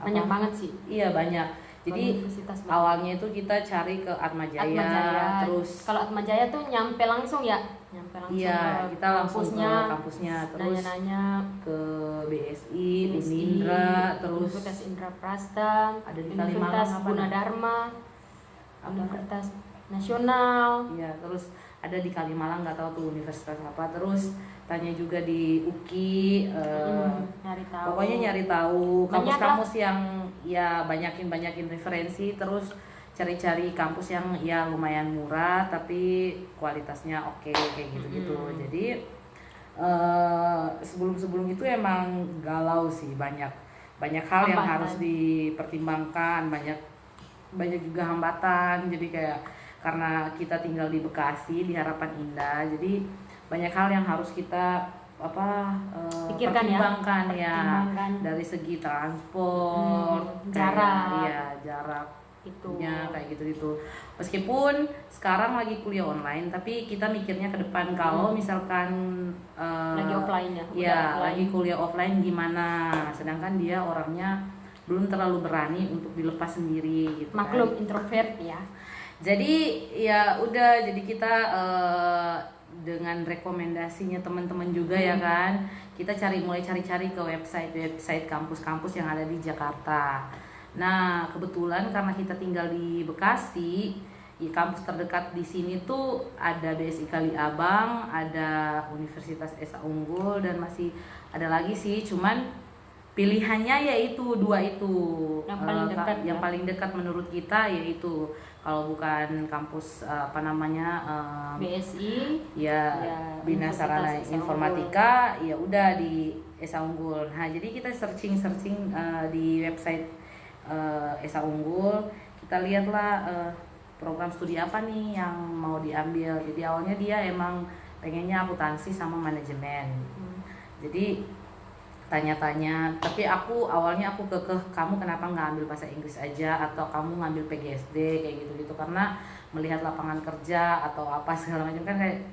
Banyak apa? banget sih. Iya banyak. Jadi Universitas banget. awalnya itu kita cari ke Atmajaya, Atmajaya. terus Kalau Atmajaya tuh nyampe langsung ya. Nyampe langsung iya ke kita langsung ke kampusnya, terus nanya-nanya ke BSI, BSI, Unindra, terus Universitas Indra Prasta, ada di Universitas Kalimalang apa, Gunadarma, Apa? Universitas Nasional. iya terus ada di Kalimalang nggak tahu tuh universitas apa, terus tanya juga di UKI, Nyari tahu. pokoknya nyari tahu Banyak kampus-kampus yang ya banyakin referensi, terus cari-cari kampus yang ya lumayan murah tapi kualitasnya oke kayak gitu-gitu. Jadi sebelum itu emang galau sih, banyak hal yang Hambatan. harus dipertimbangkan, banyak juga hambatan. Jadi kayak karena kita tinggal di Bekasi di Harapan Indah, jadi banyak hal yang harus kita Pikirkan ya. pertimbangkan ya, Pertimbangkan. dari segi transport, Jarak. jarak Itu. ya kayak gitu. Meskipun sekarang lagi kuliah online, tapi kita mikirnya ke depan kalau misalkan Lagi offline ya. Udah ya offline. lagi kuliah offline gimana, sedangkan dia orangnya belum terlalu berani untuk dilepas sendiri gitu Maklum kan. introvert ya. Jadi ya udah, jadi kita dengan rekomendasinya teman-teman juga ya kan, kita mulai cari-cari ke website kampus-kampus yang ada di Jakarta. Nah kebetulan karena kita tinggal di Bekasi, ya kampus terdekat di sini tuh ada BSI Kali Abang, ada Universitas Esa Unggul, dan masih ada lagi sih, cuman pilihannya yaitu dua itu Yang paling dekat yang ya. paling dekat menurut kita, yaitu kalau bukan kampus BSI. ya Bina Sarana Universitas Esa Informatika, ya udah di Esa Unggul. Nah jadi kita searching di website Esa Unggul, kita lihatlah program studi apa nih yang mau diambil. Jadi awalnya dia emang pengennya akuntansi sama manajemen. Jadi tanya-tanya, tapi awalnya aku kekeh, kamu kenapa nggak ambil bahasa Inggris aja, atau kamu ngambil PGSD kayak gitu-gitu, karena melihat lapangan kerja atau apa segala macam kan, kayak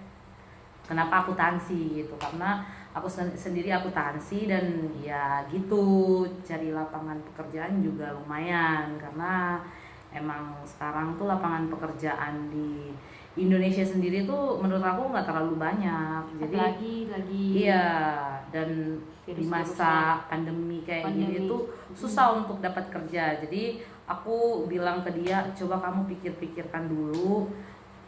kenapa akuntansi gitu, karena aku sendiri akuntansi dan ya gitu, cari lapangan pekerjaan juga lumayan, karena emang sekarang tuh lapangan pekerjaan di Indonesia sendiri tuh menurut aku nggak terlalu banyak. Jadi lagi iya, dan di virus-virusnya. masa pandemi kayak gini tuh susah untuk dapat kerja. Jadi aku bilang ke dia, coba kamu pikir-pikirkan dulu,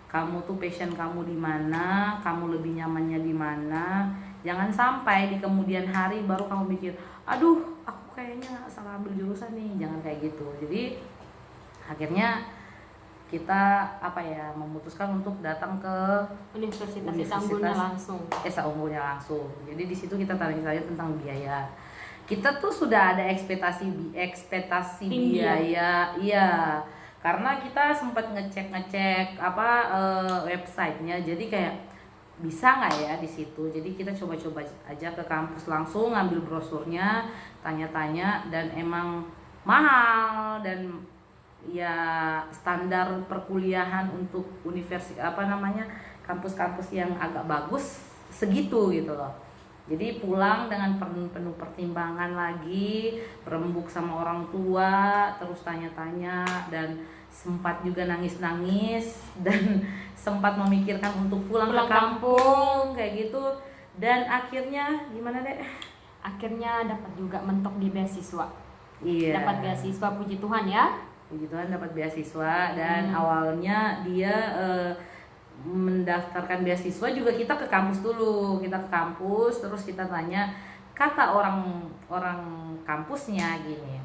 kamu tuh passion kamu di mana, kamu lebih nyamannya di mana. Jangan sampai di kemudian hari baru kamu mikir, aduh aku kayaknya salah ambil jurusan nih. Jangan kayak gitu. Jadi akhirnya kita memutuskan untuk datang ke Universitas Esa Unggulnya langsung. Esa Unggulnya langsung. Jadi di situ kita tanya tentang biaya. Kita tuh sudah ada ekspektasi Tinggi ya? biaya, iya. Karena kita sempat ngecek websitenya. Jadi kayak bisa nggak ya di situ. Jadi kita coba-coba aja ke kampus langsung, ngambil brosurnya, tanya-tanya, dan emang mahal, dan ya standar perkuliahan untuk kampus-kampus yang agak bagus segitu gitu loh. Jadi pulang dengan penuh pertimbangan lagi, berembuk sama orang tua, terus tanya-tanya, dan sempat juga nangis-nangis, dan sempat memikirkan untuk pulang ke kampung kayak gitu. Dan akhirnya gimana deh? Akhirnya dapat juga mentok di beasiswa. Iya. dapat beasiswa, puji Tuhan ya. Puji Tuhan dapat beasiswa dan awalnya dia mendaftarkan beasiswa juga kita ke kampus dulu. Kita ke kampus terus kita tanya, kata orang kampusnya gini.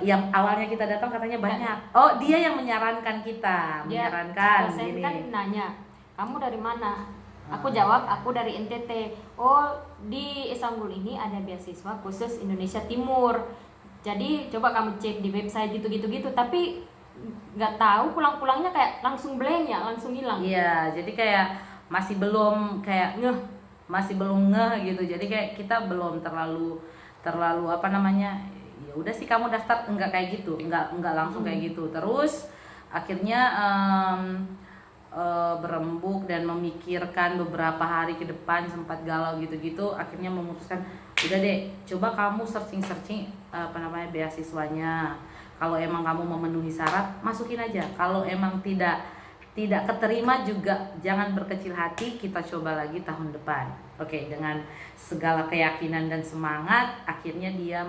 Yang awalnya kita datang katanya banyak. Oh, dia yang menyarankan kita, menyarankan dosen gini. kan nanya, kamu dari mana? Aku jawab, aku dari NTT. Oh, di Istanbul ini ada beasiswa khusus Indonesia Timur. Jadi coba kamu cek di website gitu. Tapi nggak tahu pulang-pulangnya kayak langsung blank ya, langsung hilang. Iya, jadi kayak masih belum kayak masih belum ngeh gitu. Jadi kayak kita belum terlalu apa namanya? Ya udah sih kamu daftar, enggak kayak gitu, enggak langsung kayak gitu. Terus akhirnya berembuk dan memikirkan beberapa hari ke depan, sempat galau gitu-gitu, akhirnya memutuskan udah deh, coba kamu searching apa namanya beasiswanya. Kalau emang kamu memenuhi syarat, masukin aja. Kalau emang tidak keterima juga jangan berkecil hati, kita coba lagi tahun depan. Oke, dengan segala keyakinan dan semangat, akhirnya dia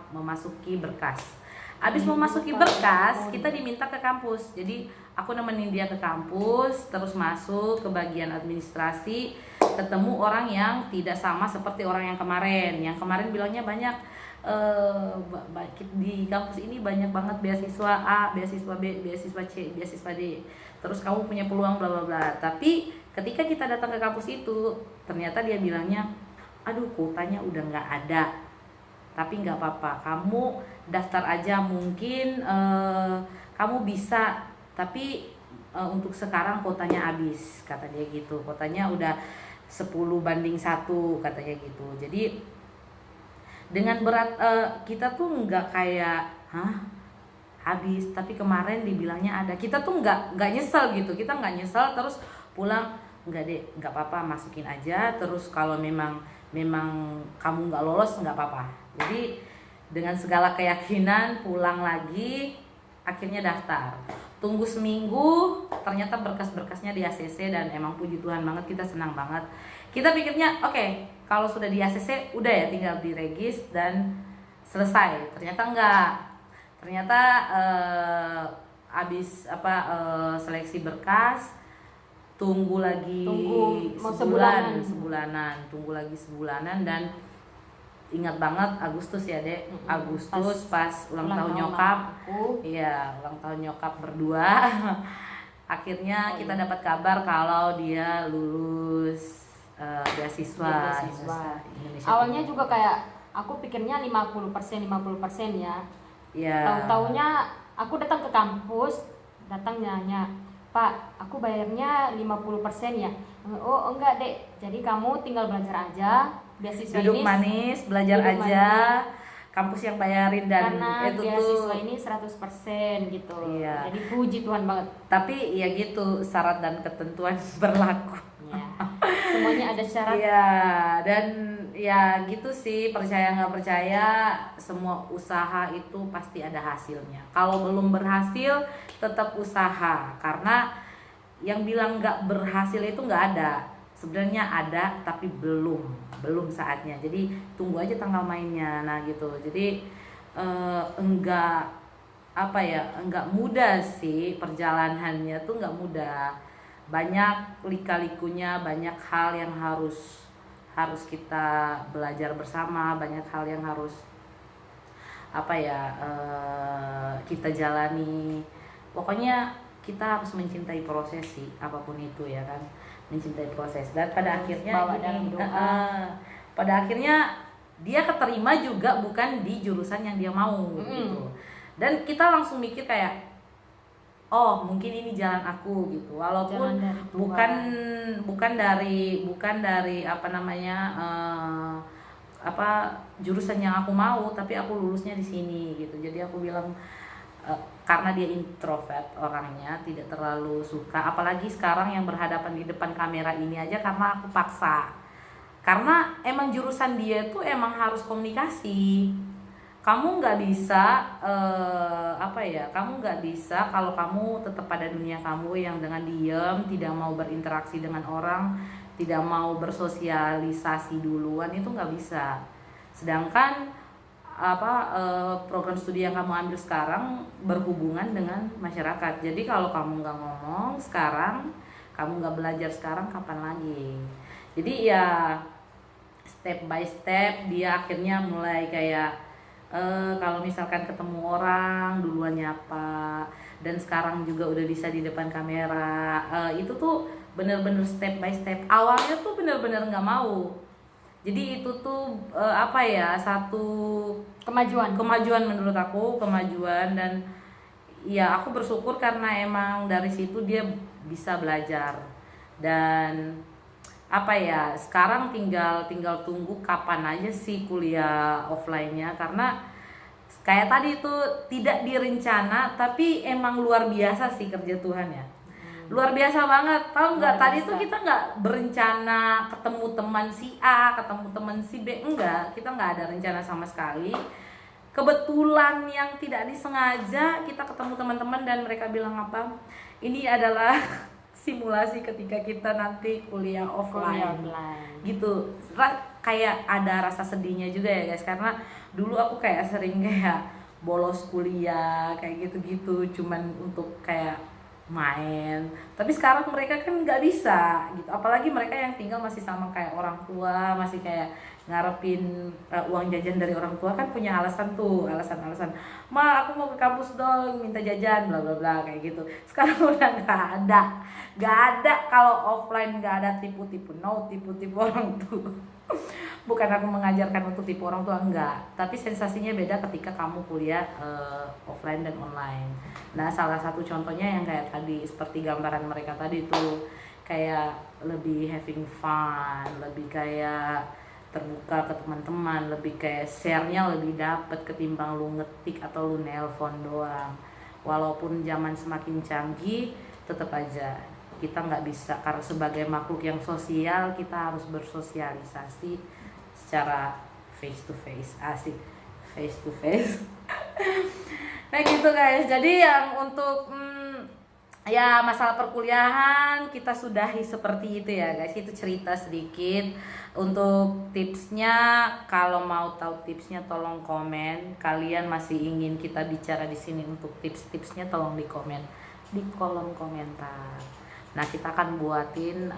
memasuki berkas. Abis memasuki berkas, kita diminta ke kampus. Jadi aku nemenin dia ke kampus, terus masuk ke bagian administrasi, ketemu orang yang tidak sama seperti orang yang kemarin. Yang kemarin bilangnya banyak di kampus ini banyak banget beasiswa A, beasiswa B, beasiswa C, beasiswa D. Terus kamu punya peluang bla bla bla. Tapi ketika kita datang ke kampus itu, ternyata dia bilangnya, aduh kuotanya udah nggak ada. Tapi nggak apa-apa, kamu daftar aja, mungkin kamu bisa. Tapi untuk sekarang kuotanya habis, kata dia gitu. Kuotanya udah 10:1 katanya gitu. Jadi dengan berat kita tuh nggak kayak habis, tapi kemarin dibilangnya ada. Kita tuh nggak nyesel gitu, kita nggak nyesel. Terus pulang, nggak deh, nggak apa-apa, masukin aja. Terus kalau memang kamu nggak lolos nggak apa-apa. Jadi dengan segala keyakinan pulang lagi, akhirnya daftar. Tunggu seminggu, ternyata berkas-berkasnya di ACC dan emang puji Tuhan banget, kita senang banget. Kita pikirnya oke, kalau sudah di ACC udah ya tinggal diregis dan selesai. Ternyata enggak. Ternyata habis seleksi berkas, tunggu lagi sebulanan, tunggu lagi sebulanan. Dan ingat banget Agustus ya Dek, Agustus pas ulang tahun nyokap. Iya, ulang tahun nyokap berdua. Akhirnya kita dapat kabar kalau dia lulus beasiswa. Indonesia Awalnya Timur. juga kayak aku pikirnya 50% ya. Iya. Tahu-taunya aku datang ke kampus, nanya, Pak, aku bayarnya 50% ya. Oh enggak Dek, jadi kamu tinggal belajar aja. Beasiswa Duduk ini manis, belajar duduk aja. manis. Kampus yang bayarin dan Karena itu beasiswa tuh. ini 100% gitu. Iya. Jadi puji Tuhan banget. Tapi ya gitu, syarat dan ketentuan berlaku. Ya. Semuanya ada syarat. Iya, dan ya gitu sih, percaya nggak percaya, semua usaha itu pasti ada hasilnya. Kalau belum berhasil, tetap usaha. Karena yang bilang nggak berhasil itu nggak ada. Sebenarnya ada, tapi belum saatnya. Jadi tunggu aja tanggal mainnya. Nah gitu. Jadi enggak mudah sih perjalanannya tuh, nggak mudah. Banyak lika-likunya, banyak hal yang harus kita belajar bersama, banyak hal yang harus kita jalani. Pokoknya kita harus mencintai proses sih, apapun itu ya kan, mencintai proses. Dan pada akhirnya bawa dalam doa. pada akhirnya dia keterima juga bukan di jurusan yang dia mau gitu. Dan kita langsung mikir kayak, oh mungkin ini jalan aku gitu, walaupun bukan dari jurusan yang aku mau, tapi aku lulusnya di sini gitu. Jadi aku bilang karena dia introvert orangnya, tidak terlalu suka, apalagi sekarang yang berhadapan di depan kamera ini aja, karena aku paksa. Karena emang jurusan dia tuh emang harus komunikasi. Kamu nggak bisa kamu nggak bisa kalau kamu tetap pada dunia kamu yang dengan diam, tidak mau berinteraksi dengan orang, tidak mau bersosialisasi duluan, itu nggak bisa. Sedangkan program studi yang kamu ambil sekarang berhubungan dengan masyarakat. Jadi kalau kamu nggak ngomong sekarang, kamu nggak belajar sekarang, kapan lagi? Jadi ya step by step dia akhirnya mulai kayak kalau misalkan ketemu orang duluan nyapa, dan sekarang juga udah bisa di depan kamera. Itu tuh bener-bener step by step. Awalnya tuh bener-bener nggak mau. Jadi itu tuh satu kemajuan menurut aku, dan ya aku bersyukur karena emang dari situ dia bisa belajar. Dan sekarang tinggal tunggu kapan aja sih kuliah offline-nya, karena kayak tadi itu tidak direncana tapi emang luar biasa sih kerja Tuhan ya. Luar biasa banget, tahu nggak? Tadi tuh kita nggak berencana ketemu teman si A, ketemu teman si B, enggak, kita nggak ada rencana sama sekali. Kebetulan yang tidak disengaja kita ketemu teman-teman dan mereka bilang apa? Ini adalah simulasi ketika kita nanti kuliah offline. Gitu. Kayak ada rasa sedihnya juga ya guys, karena dulu aku kayak sering kayak bolos kuliah kayak gitu-gitu cuman untuk kayak main, tapi sekarang mereka kan nggak bisa gitu, apalagi mereka yang tinggal masih sama kayak orang tua, masih kayak ngarepin uang jajan dari orang tua, kan punya alasan ma aku mau ke kampus dong minta jajan bla bla bla kayak gitu. Sekarang udah nggak ada kalau offline, nggak ada tipu-tipu, no tipu-tipu orang tua. Bukan aku mengajarkan untuk tipu orang tua, enggak, tapi sensasinya beda ketika kamu kuliah offline dan online. Nah, salah satu contohnya yang kayak tadi, seperti gambaran mereka tadi tuh, kayak lebih having fun, lebih kayak terbuka ke teman-teman, lebih kayak share-nya lebih dapet ketimbang lu ngetik atau lu nelpon doang. Walaupun zaman semakin canggih, tetap aja kita nggak bisa, karena sebagai makhluk yang sosial kita harus bersosialisasi secara face to face, asik, face to face. Nah gitu guys, jadi yang untuk ya masalah perkuliahan kita sudahi seperti itu ya guys, itu cerita sedikit. Untuk tipsnya, kalau mau tahu tipsnya tolong komen. Kalian masih ingin kita bicara di sini untuk tips-tipsnya, tolong di komen di kolom komentar. Nah kita akan buatin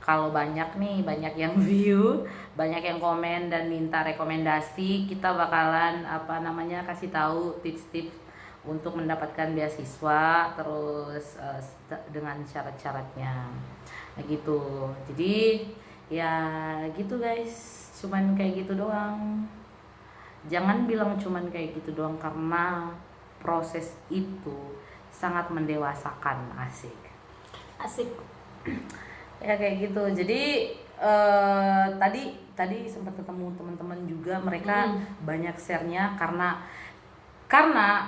kalau banyak yang view, banyak yang komen dan minta rekomendasi, kita bakalan kasih tahu tips-tips untuk mendapatkan beasiswa, terus dengan syarat-syaratnya. Nah gitu. Jadi ya gitu guys, cuman kayak gitu doang. Jangan bilang cuman kayak gitu doang, karena proses itu sangat mendewasakan. Asik ya kayak gitu. Jadi tadi sempat ketemu teman-teman juga, mereka banyak share-nya karena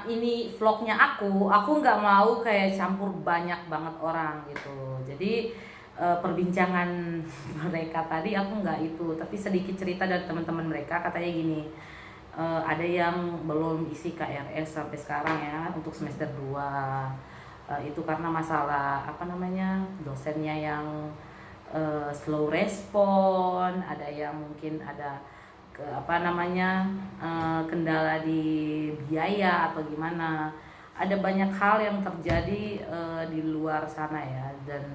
ini vlognya aku nggak mau kayak campur banyak banget orang gitu. Jadi perbincangan mereka tadi aku nggak itu, tapi sedikit cerita dari teman-teman mereka. Katanya gini, ada yang belum isi KRS sampai sekarang ya untuk semester 2. Itu karena masalah dosennya yang slow respon, ada yang mungkin ada kendala di biaya atau gimana. Ada banyak hal yang terjadi di luar sana ya, dan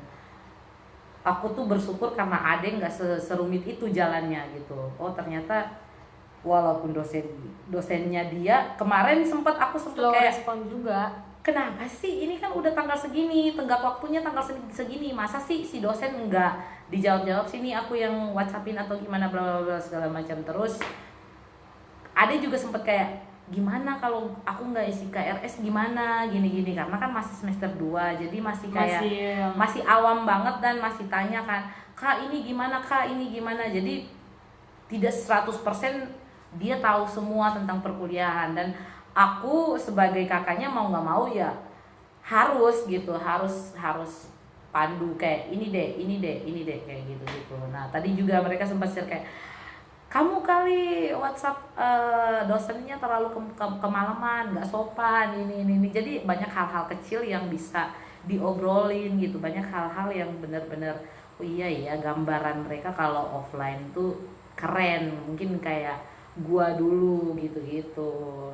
aku tuh bersyukur karena ada yang nggak serumit itu jalannya gitu. Oh ternyata walaupun dosennya dia kemarin sempat kayak respon juga. Kenapa sih ini kan udah tanggal segini, tenggak waktunya tanggal segini, masa sih si dosen enggak dijawab sini, aku yang WhatsAppin atau gimana bla bla bla segala macam. Terus ada juga sempet kayak gimana kalau aku nggak isi KRS gimana gini karena kan masih semester 2, jadi masih kayak masih awam banget dan masih tanya kan, kak ini gimana, jadi tidak 100% dia tahu semua tentang perkuliahan. Dan aku sebagai kakaknya mau nggak mau ya harus pandu kayak ini deh kayak gitu. Nah tadi juga mereka sempat share kayak, kamu kali WhatsApp dosennya terlalu kemalaman, nggak sopan ini. Jadi banyak hal-hal kecil yang bisa diobrolin gitu, banyak hal-hal yang benar-benar oh iya ya, gambaran mereka kalau offline tuh keren. Mungkin kayak gua dulu gitu-gitu.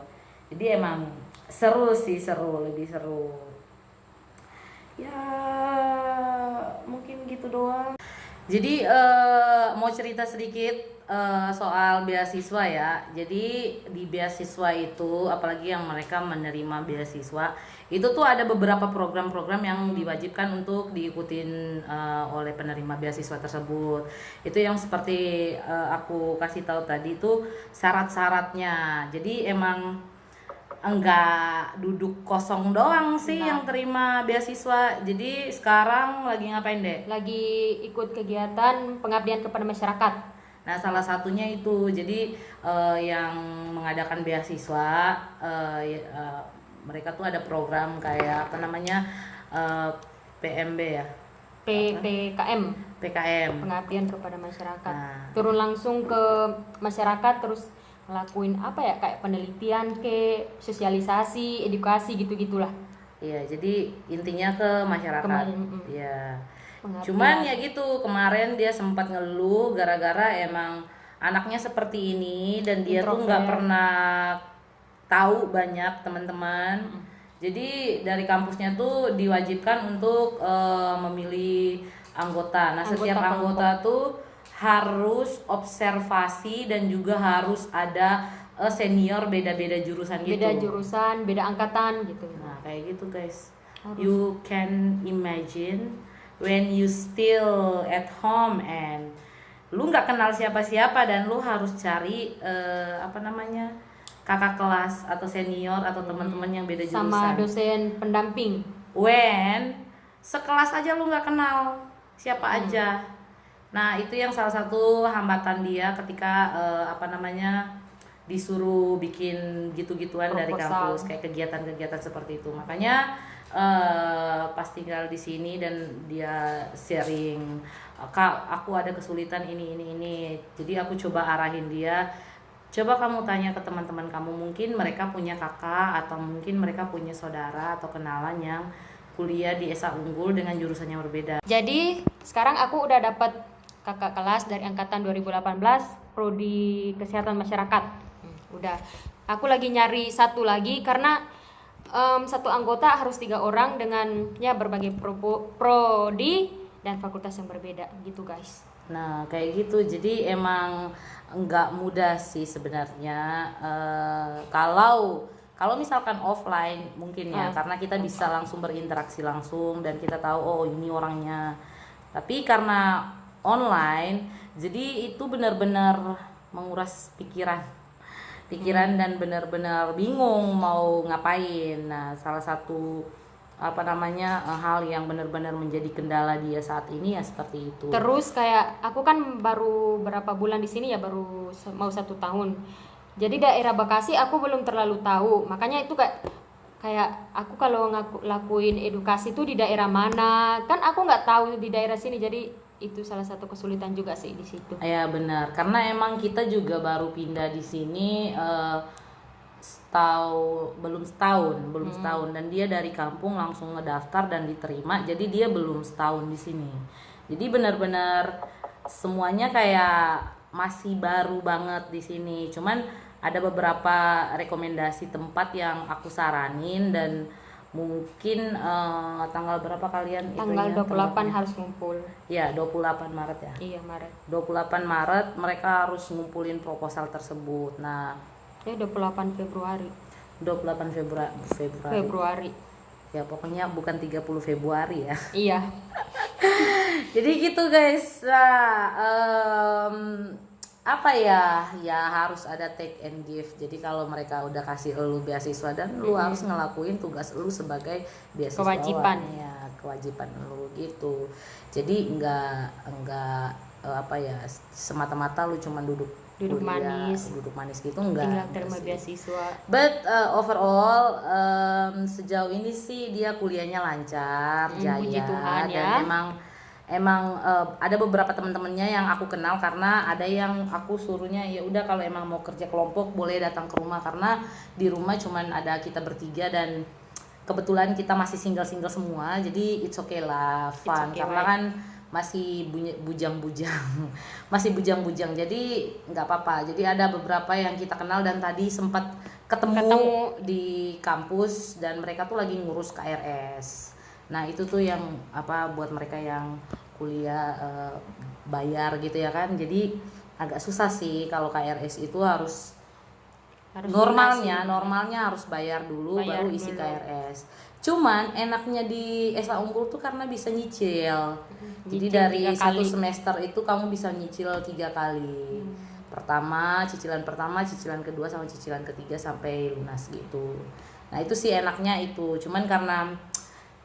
Jadi emang seru sih, lebih seru. Ya mungkin gitu doang. Jadi mau cerita sedikit soal beasiswa ya. Jadi di beasiswa itu, apalagi yang mereka menerima beasiswa, itu tuh ada beberapa program-program yang diwajibkan untuk diikutin oleh penerima beasiswa tersebut. Itu yang seperti aku kasih tahu tadi itu syarat-syaratnya. Jadi emang enggak duduk kosong doang sih yang terima beasiswa. Jadi sekarang lagi ngapain deh? Lagi ikut kegiatan pengabdian kepada masyarakat. Nah, salah satunya itu, jadi yang mengadakan beasiswa, mereka tuh ada program kayak apa namanya, PMB ya, PKM, pengabdian kepada masyarakat. Nah. Turun langsung ke masyarakat, terus ngelakuin apa ya, kayak penelitian, ke sosialisasi, edukasi gitu-gitulah. Iya, jadi intinya ke masyarakat. Kemarin, Iya. Pengabdian. Cuman ya gitu, kemarin dia sempat ngeluh gara-gara emang anaknya seperti ini dan dia tuh nggak Introvert. pernah tahu banyak teman-teman. Jadi dari kampusnya tuh diwajibkan untuk memilih anggota. Nah, setiap anggota tuh harus observasi dan juga harus ada senior beda-beda jurusan gitu. Beda jurusan, beda angkatan gitu. Nah, kayak gitu guys. You can imagine when you still at home and lu nggak kenal siapa-siapa dan lu harus cari apa namanya, kakak kelas atau senior atau teman-teman yang beda jurusan. Sama dosen pendamping. When sekelas aja lu nggak kenal siapa aja. Nah, itu yang salah satu hambatan dia ketika apa namanya, disuruh bikin gitu-gituan dari Proposal. kampus, kayak kegiatan-kegiatan seperti itu. Makanya pas tinggal di sini dan dia sharing, Kak, aku ada kesulitan ini. Jadi aku coba arahin dia, coba kamu tanya ke teman-teman kamu, mungkin mereka punya kakak atau mungkin mereka punya saudara atau kenalan yang kuliah di SA Unggul dengan jurusan yang berbeda. Jadi sekarang aku udah dapat kakak kelas dari angkatan 2018, prodi kesehatan masyarakat. Udah. Aku lagi nyari satu lagi karena satu anggota harus 3 orang dengan ya berbagai prodi dan fakultas yang berbeda gitu guys. Nah, kayak gitu. Jadi emang nggak mudah sih sebenarnya. Kalau misalkan offline mungkin ya, karena kita bisa langsung berinteraksi langsung dan kita tahu oh ini orangnya. Tapi karena online, jadi itu benar-benar menguras pikiran dan benar-benar bingung mau ngapain. Nah, salah satu apa namanya, hal yang benar-benar menjadi kendala dia saat ini ya seperti itu. Terus kayak aku kan baru berapa bulan di sini ya, baru mau 1 tahun. Jadi daerah Bekasi aku belum terlalu tahu. Makanya itu kayak aku kalau lakuin edukasi tuh di daerah mana, kan aku nggak tahu di daerah sini. Jadi itu salah satu kesulitan juga sih di situ. Ya benar, karena emang kita juga baru pindah di sini belum setahun dan dia dari kampung langsung ngedaftar dan diterima, jadi dia belum setahun di sini. Jadi benar-benar semuanya kayak masih baru banget di sini. Cuman ada beberapa rekomendasi tempat yang aku saranin dan mungkin tanggal berapa kalian Tanggal itunya, 28 tempatnya? harus ngumpul. Ya, 28 Maret ya. Iya, Maret. 28 Maret mereka harus ngumpulin proposal tersebut. Nah, 28 Februari. 28 Februari. Ya, pokoknya bukan 30 Februari ya. Iya. Jadi gitu guys. Nah, apa ya harus ada take and give. Jadi kalau mereka udah kasih lu beasiswa dan lu harus ngelakuin tugas lu sebagai beasiswawan, Kewajiban. ya kewajiban lu gitu. Jadi enggak apa ya, semata-mata lu cuma duduk manis gitu, enggak. Tinggal terima beasiswa. But overall sejauh ini sih dia kuliahnya lancar, jaya, puji Tuhan dan ya. emang ada beberapa teman-temannya yang aku kenal, karena ada yang aku suruhnya ya udah kalau emang mau kerja kelompok boleh datang ke rumah, karena di rumah cuman ada kita bertiga dan kebetulan kita masih single semua, jadi it's okay lah, fun. okay, Karena right. kan masih bujang-bujang masih bujang-bujang, jadi nggak apa-apa. Jadi ada beberapa yang kita kenal dan tadi sempat ketemu di kampus dan mereka tuh lagi ngurus KRS. Nah itu tuh yang apa buat mereka yang kuliah bayar gitu ya kan, jadi agak susah sih kalau KRS itu harus normalnya harus bayar dulu baru isi KRS. Cuman enaknya di SA Unggul tuh karena bisa nyicil. Jadi dari 1 semester itu kamu bisa nyicil 3 kali. Cicilan pertama, cicilan kedua sama cicilan ketiga sampai lunas gitu. Nah, itu sih enaknya itu. Cuman karena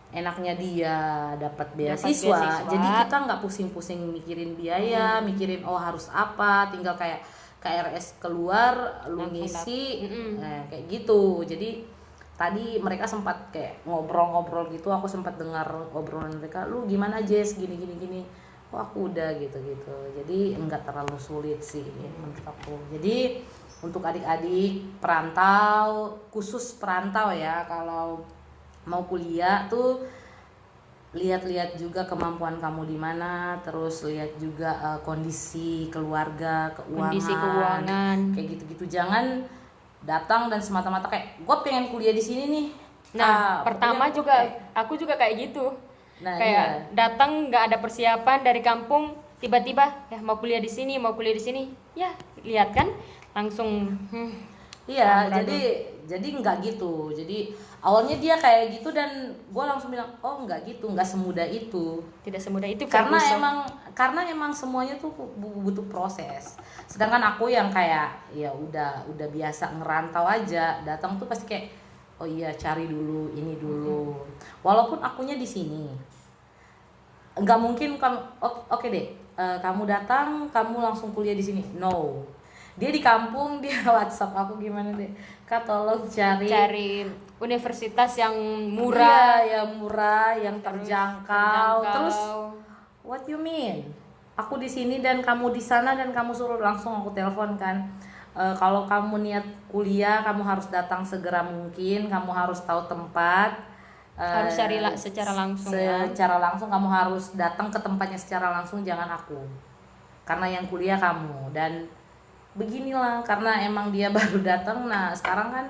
enaknya dia dapat beasiswa, jadi kita nggak pusing-pusing mikirin biaya, mikirin harus apa, tinggal kayak KRS keluar lu ngisi kayak gitu. Jadi tadi mereka sempat kayak ngobrol-ngobrol gitu, aku sempat dengar obrolan mereka, lu gimana Jess gini aku udah gitu. Jadi enggak terlalu sulit sih menurut aku. Jadi untuk adik-adik perantau, khusus perantau ya, kalau mau kuliah tuh lihat-lihat juga kemampuan kamu di mana, terus lihat juga kondisi keluarga, keuangan, kayak gitu-gitu. Jangan datang dan semata-mata kayak gue pengen kuliah di sini nih. Nah, pertama juga aku juga kayak gitu. Nah, kayak datang nggak ada persiapan dari kampung, tiba-tiba ya mau kuliah di sini. Ya, lihat kan langsung iya, jadi nggak gitu. Jadi awalnya dia kayak gitu dan gue langsung bilang, oh nggak gitu, nggak semudah itu. tidak semudah itu Karena emang semuanya tuh butuh proses. Sedangkan aku yang kayak ya udah biasa ngerantau aja, datang tuh pasti kayak oh iya cari dulu ini dulu. Walaupun akunya di sini, nggak mungkin kamu oke deh, kamu datang kamu langsung kuliah di sini. No. Dia di kampung, dia WhatsApp aku gimana deh, Kak tolong cari universitas yang murah, yang murah, yang terjangkau. Terus what you mean? Aku di sini dan kamu di sana dan kamu suruh, langsung aku telepon kan. Kalau kamu niat kuliah, kamu harus datang segera mungkin, kamu harus tahu tempat. harus cari secara langsung. Secara langsung kamu harus datang ke tempatnya secara langsung, jangan aku. Karena yang kuliah kamu dan beginilah, karena emang dia baru datang. Nah sekarang kan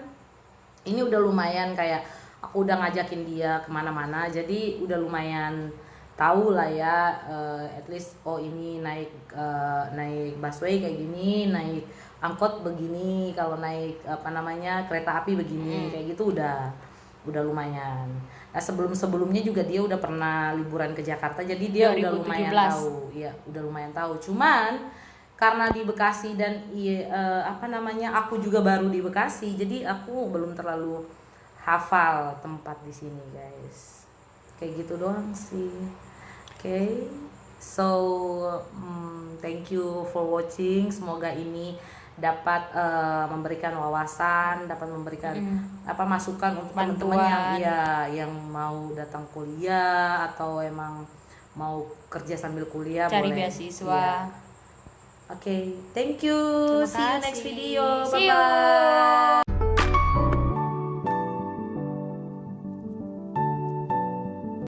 ini udah lumayan kayak aku udah ngajakin dia kemana-mana, jadi udah lumayan tahu lah ya, at least ini naik busway kayak gini, naik angkot begini, kalau naik kereta api begini, kayak gitu udah lumayan. Nah sebelumnya juga dia udah pernah liburan ke Jakarta, jadi dia 2017. udah lumayan tahu, ya udah lumayan tahu. Cuman karena di Bekasi dan aku juga baru di Bekasi, jadi aku belum terlalu hafal tempat di sini guys. Kayak gitu doang sih. Okay, so thank you for watching. Semoga ini dapat memberikan wawasan, dapat memberikan masukan untuk teman-teman yang mau datang kuliah atau emang mau kerja sambil kuliah, cari boleh beasiswa. Oke, thank you. Terima See you kasih. next video. See you. Bye bye.